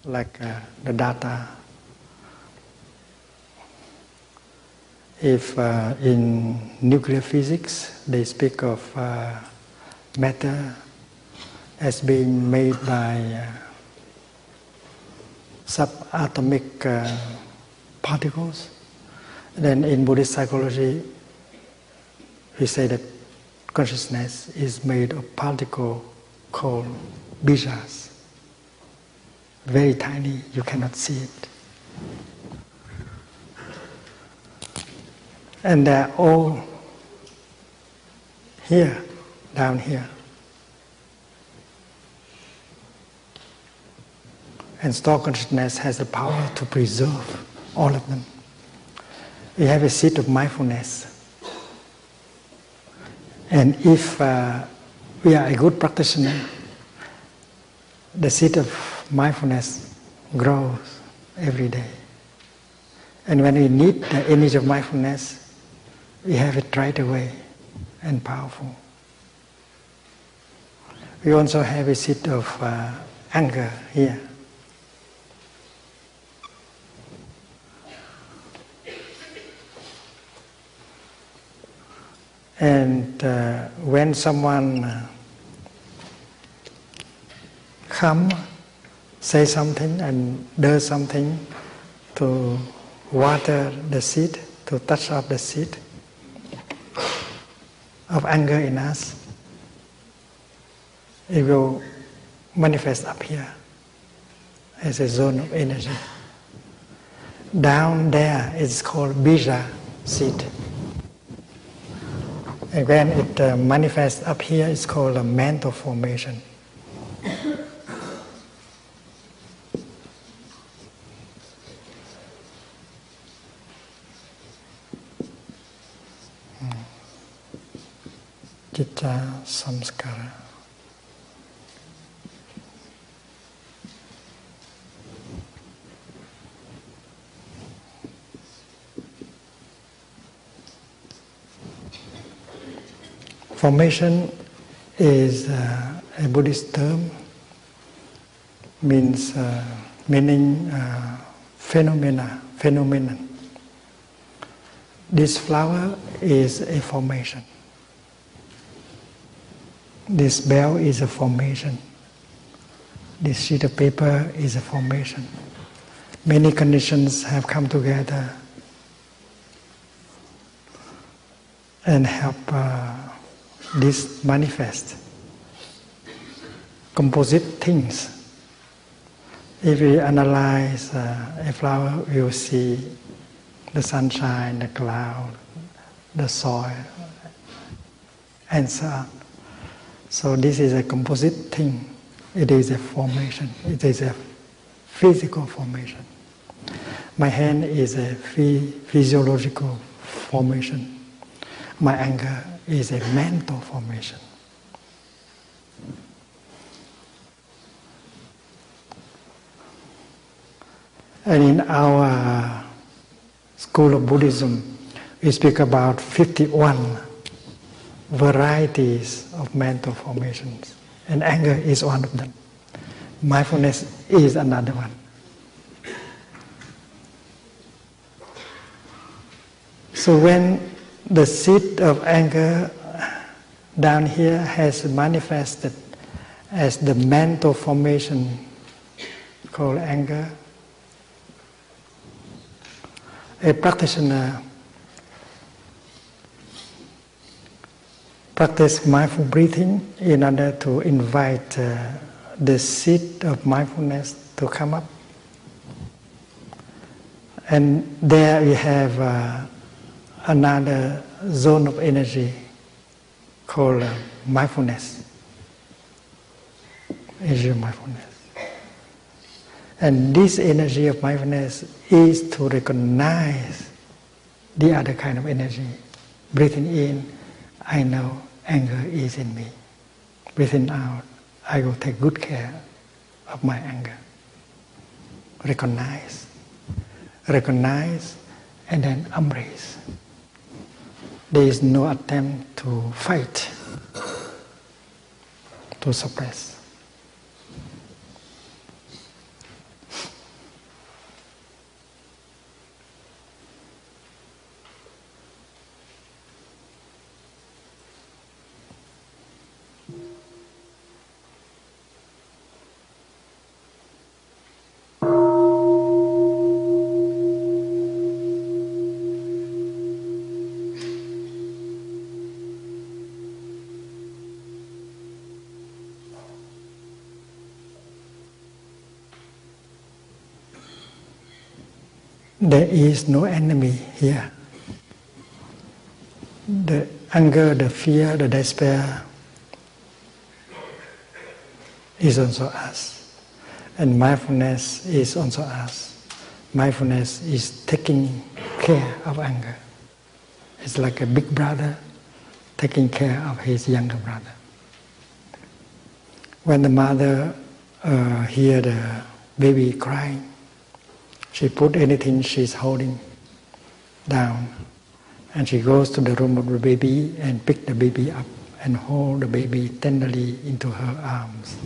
Like the data. If in nuclear physics they speak of matter as being made by subatomic particles, then in Buddhist psychology we say that consciousness is made of particles called bijas. Very tiny, you cannot see it. And they're all here, down here. And store consciousness has the power to preserve all of them. We have a seed of mindfulness. And if we are a good practitioner, the seed of mindfulness grows every day. And when we need the energy of mindfulness, we have it right away and powerful. We also have a seed of anger here. And when someone comes, say something and does something to water the seed, to touch up the seed of anger in us, it will manifest up here as a zone of energy. Down there it's called bija seed. And when it manifests up here, it's called a mental formation. Citta samskara. Formation is a Buddhist term, means meaning phenomenon. This flower is a formation. This bell is a formation. This sheet of paper is a formation. Many conditions have come together and help this manifest. Composite things. If we analyze a flower, we will see the sunshine, the cloud, the soil, and so on. So this is a composite thing. It is a formation. It is a physical formation. My hand is a physiological formation. My anger is a mental formation. And in our school of Buddhism, we speak about 51 varieties of mental formations. And anger is one of them. Mindfulness is another one. So when the seed of anger down here has manifested as the mental formation called anger, a practitioner practice mindful breathing in order to invite the seed of mindfulness to come up. And there we have another zone of energy called mindfulness. energy of mindfulness. And this energy of mindfulness is to recognize the other kind of energy. Breathing in, I know anger is in me. Breathing out, I will take good care of my anger. Recognize, and then embrace. There is no attempt to fight, to suppress. There is no enemy here. The anger, the fear, the despair is also us. And mindfulness is also us. Mindfulness is taking care of anger. It's like a big brother taking care of his younger brother. When the mother hears the baby crying, she put anything she's holding down, and she goes to the room of the baby and pick the baby up and hold the baby tenderly into her arms.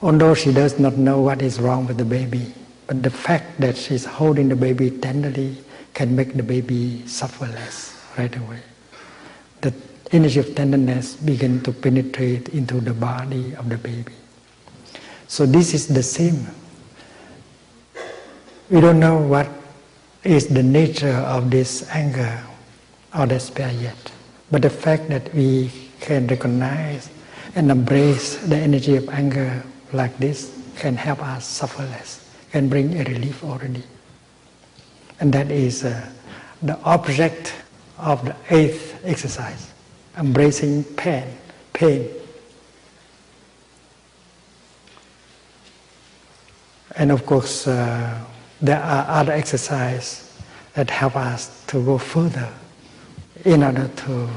Although she does not know what is wrong with the baby, but the fact that she's holding the baby tenderly can make the baby suffer less right away. The energy of tenderness begins to penetrate into the body of the baby. So this is the same. We don't know what is the nature of this anger or despair yet. But the fact that we can recognize and embrace the energy of anger like this can help us suffer less, can bring a relief already. And that is the object of the 8th exercise, embracing pain. And of course, there are other exercises that help us to go further in order to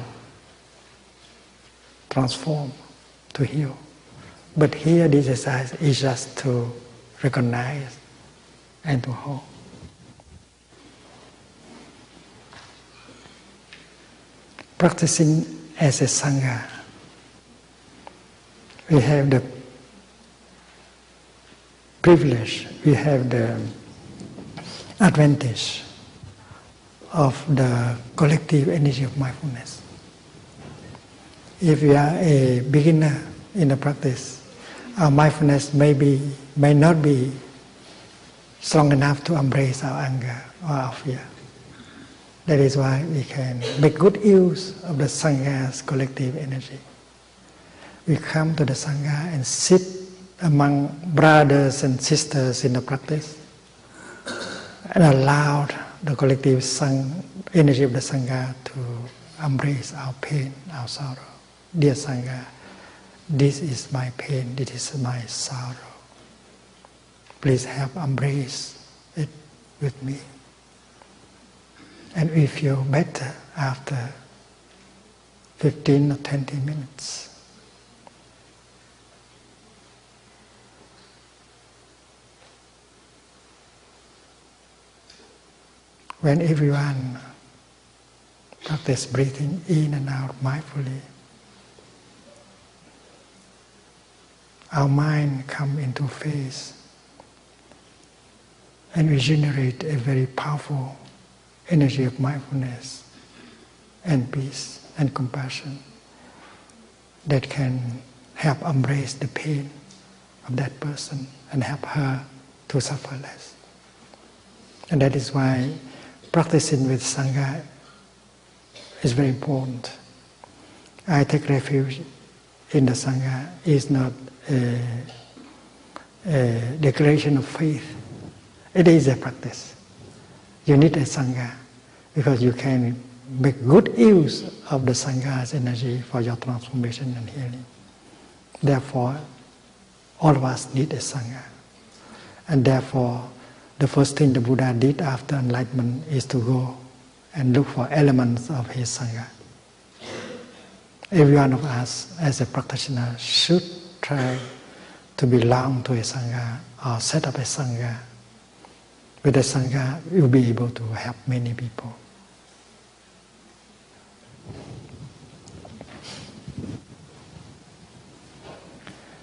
transform, to heal. But here this exercise is just to recognize and to hold. Practicing as a Sangha, we have the privilege, we have the advantage of the collective energy of mindfulness. If we are a beginner in the practice, our mindfulness may not be strong enough to embrace our anger or our fear. That is why we can make good use of the Sangha's collective energy. We come to the Sangha and sit among brothers and sisters in the practice and allow the collective energy of the Sangha to embrace our pain, our sorrow. Dear Sangha, this is my pain, this is my sorrow. Please help embrace it with me. And we feel better after 15 or 20 minutes. When everyone practice breathing in and out mindfully, our mind comes into phase and we generate a very powerful energy of mindfulness and peace and compassion that can help embrace the pain of that person and help her to suffer less. And that is why practicing with Sangha is very important. I take refuge in the Sangha is not a declaration of faith. It is a practice. You need a Sangha because you can make good use of the Sangha's energy for your transformation and healing. Therefore, all of us need a Sangha. And therefore, the first thing the Buddha did after enlightenment is to go and look for elements of his Sangha. Every one of us as a practitioner should try to belong to a Sangha or set up a Sangha. With a Sangha, you'll be able to help many people.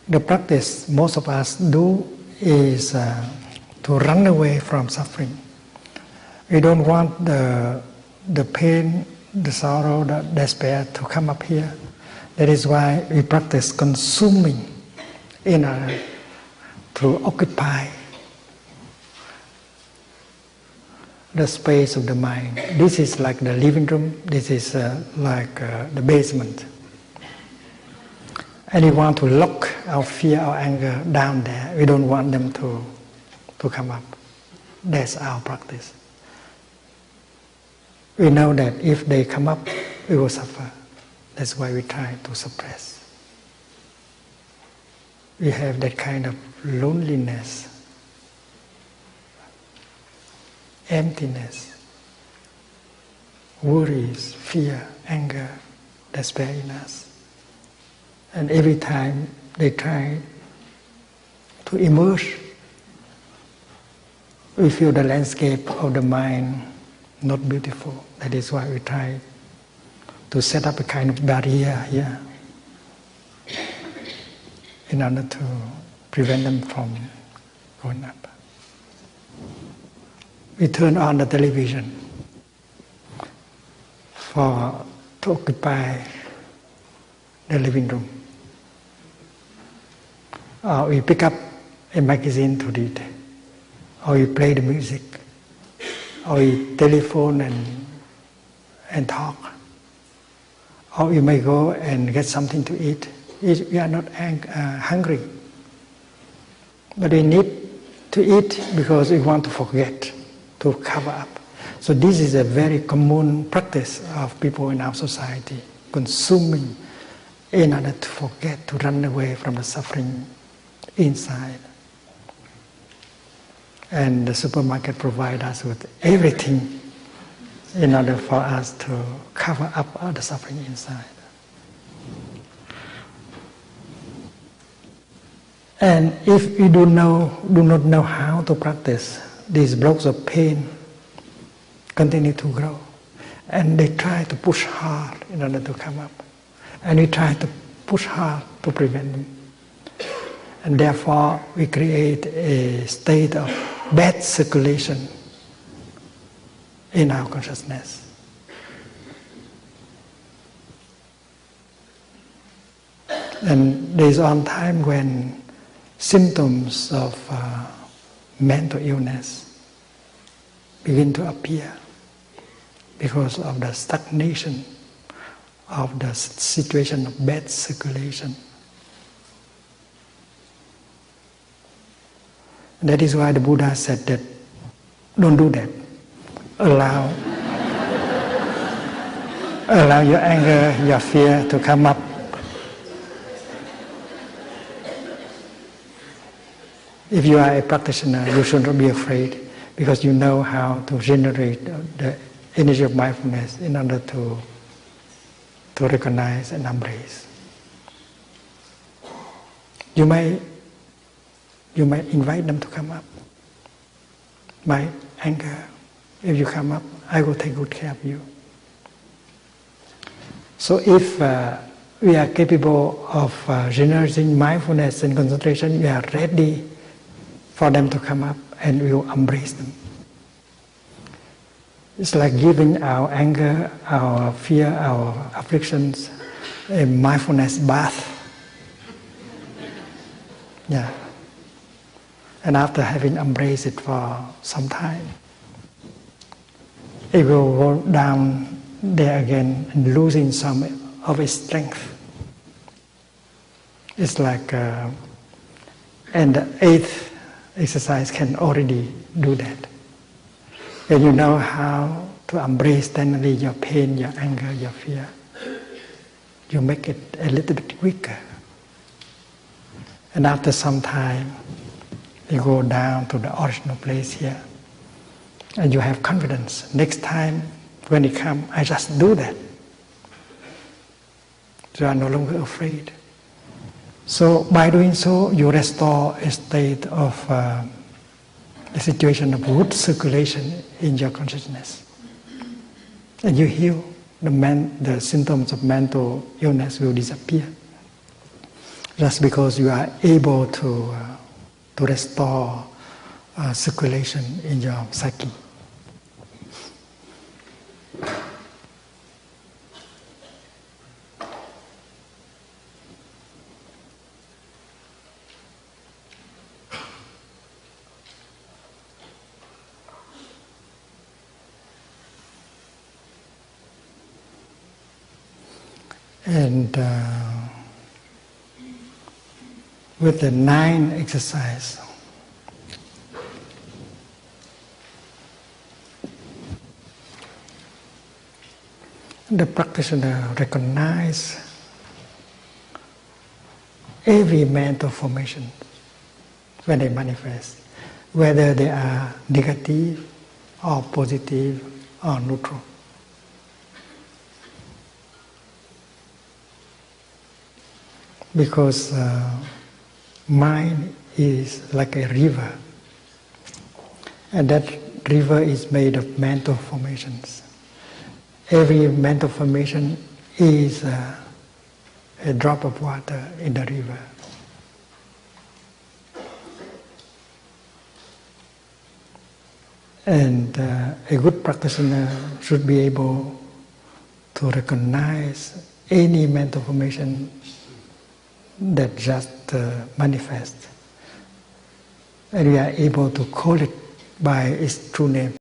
The practice most of us do is to run away from suffering. We don't want the pain, the sorrow, the despair to come up here. That is why we practice consuming in order to occupy the space of the mind. This is like the living room, this is like the basement. And we want to lock our fear, our anger down there. We don't want them to come up. That's our practice. We know that if they come up, we will suffer. That's why we try to suppress. We have that kind of loneliness, emptiness, worries, fear, anger, despair in us. And every time they try to emerge, we feel the landscape of the mind not beautiful. That is why we try to set up a kind of barrier here in order to prevent them from going up. We turn on the television to occupy the living room. Or we pick up a magazine to read, or we play the music, or we telephone and talk, or we may go and get something to eat. We are not hungry, but we need to eat because we want to forget, to cover up. So this is a very common practice of people in our society, consuming in order to forget, to run away from the suffering inside. And the supermarket provides us with everything in order for us to cover up all the suffering inside. And if we do not know how to practice, these blocks of pain continue to grow. And they try to push hard in order to come up. And we try to push hard to prevent them. And therefore, we create a state of bad circulation in our consciousness. And there is one time when symptoms of mental illness begin to appear because of the stagnation of the situation of bad circulation. That is why the Buddha said that don't do that. Allow your anger, your fear to come up. If you are a practitioner, you should not be afraid because you know how to generate the energy of mindfulness in order to recognize and embrace. You might invite them to come up. My anger, if you come up, I will take good care of you. So if we are capable of generating mindfulness and concentration, we are ready for them to come up and we will embrace them. It's like giving our anger, our fear, our afflictions a mindfulness bath. Yeah. And after having embraced it for some time, it will go down there again and losing some of its strength. It's like, and the 8th exercise can already do that. When you know how to embrace tenderly your pain, your anger, your fear, you make it a little bit weaker. And after some time, you go down to the original place here. And you have confidence. Next time when it comes, I just do that. You are no longer afraid. So by doing so, you restore a state of a situation of good circulation in your consciousness. And you heal. The symptoms of mental illness will disappear. Just because you are able to restore circulation in your psyche. And with the 9 exercise, the practitioner recognize every mental formation when they manifest, whether they are negative or positive or neutral. Because mind is like a river, and that river is made of mental formations. Every mental formation is a drop of water in the river. And a good practitioner should be able to recognize any mental formation that just manifests. And we are able to call it by its true name.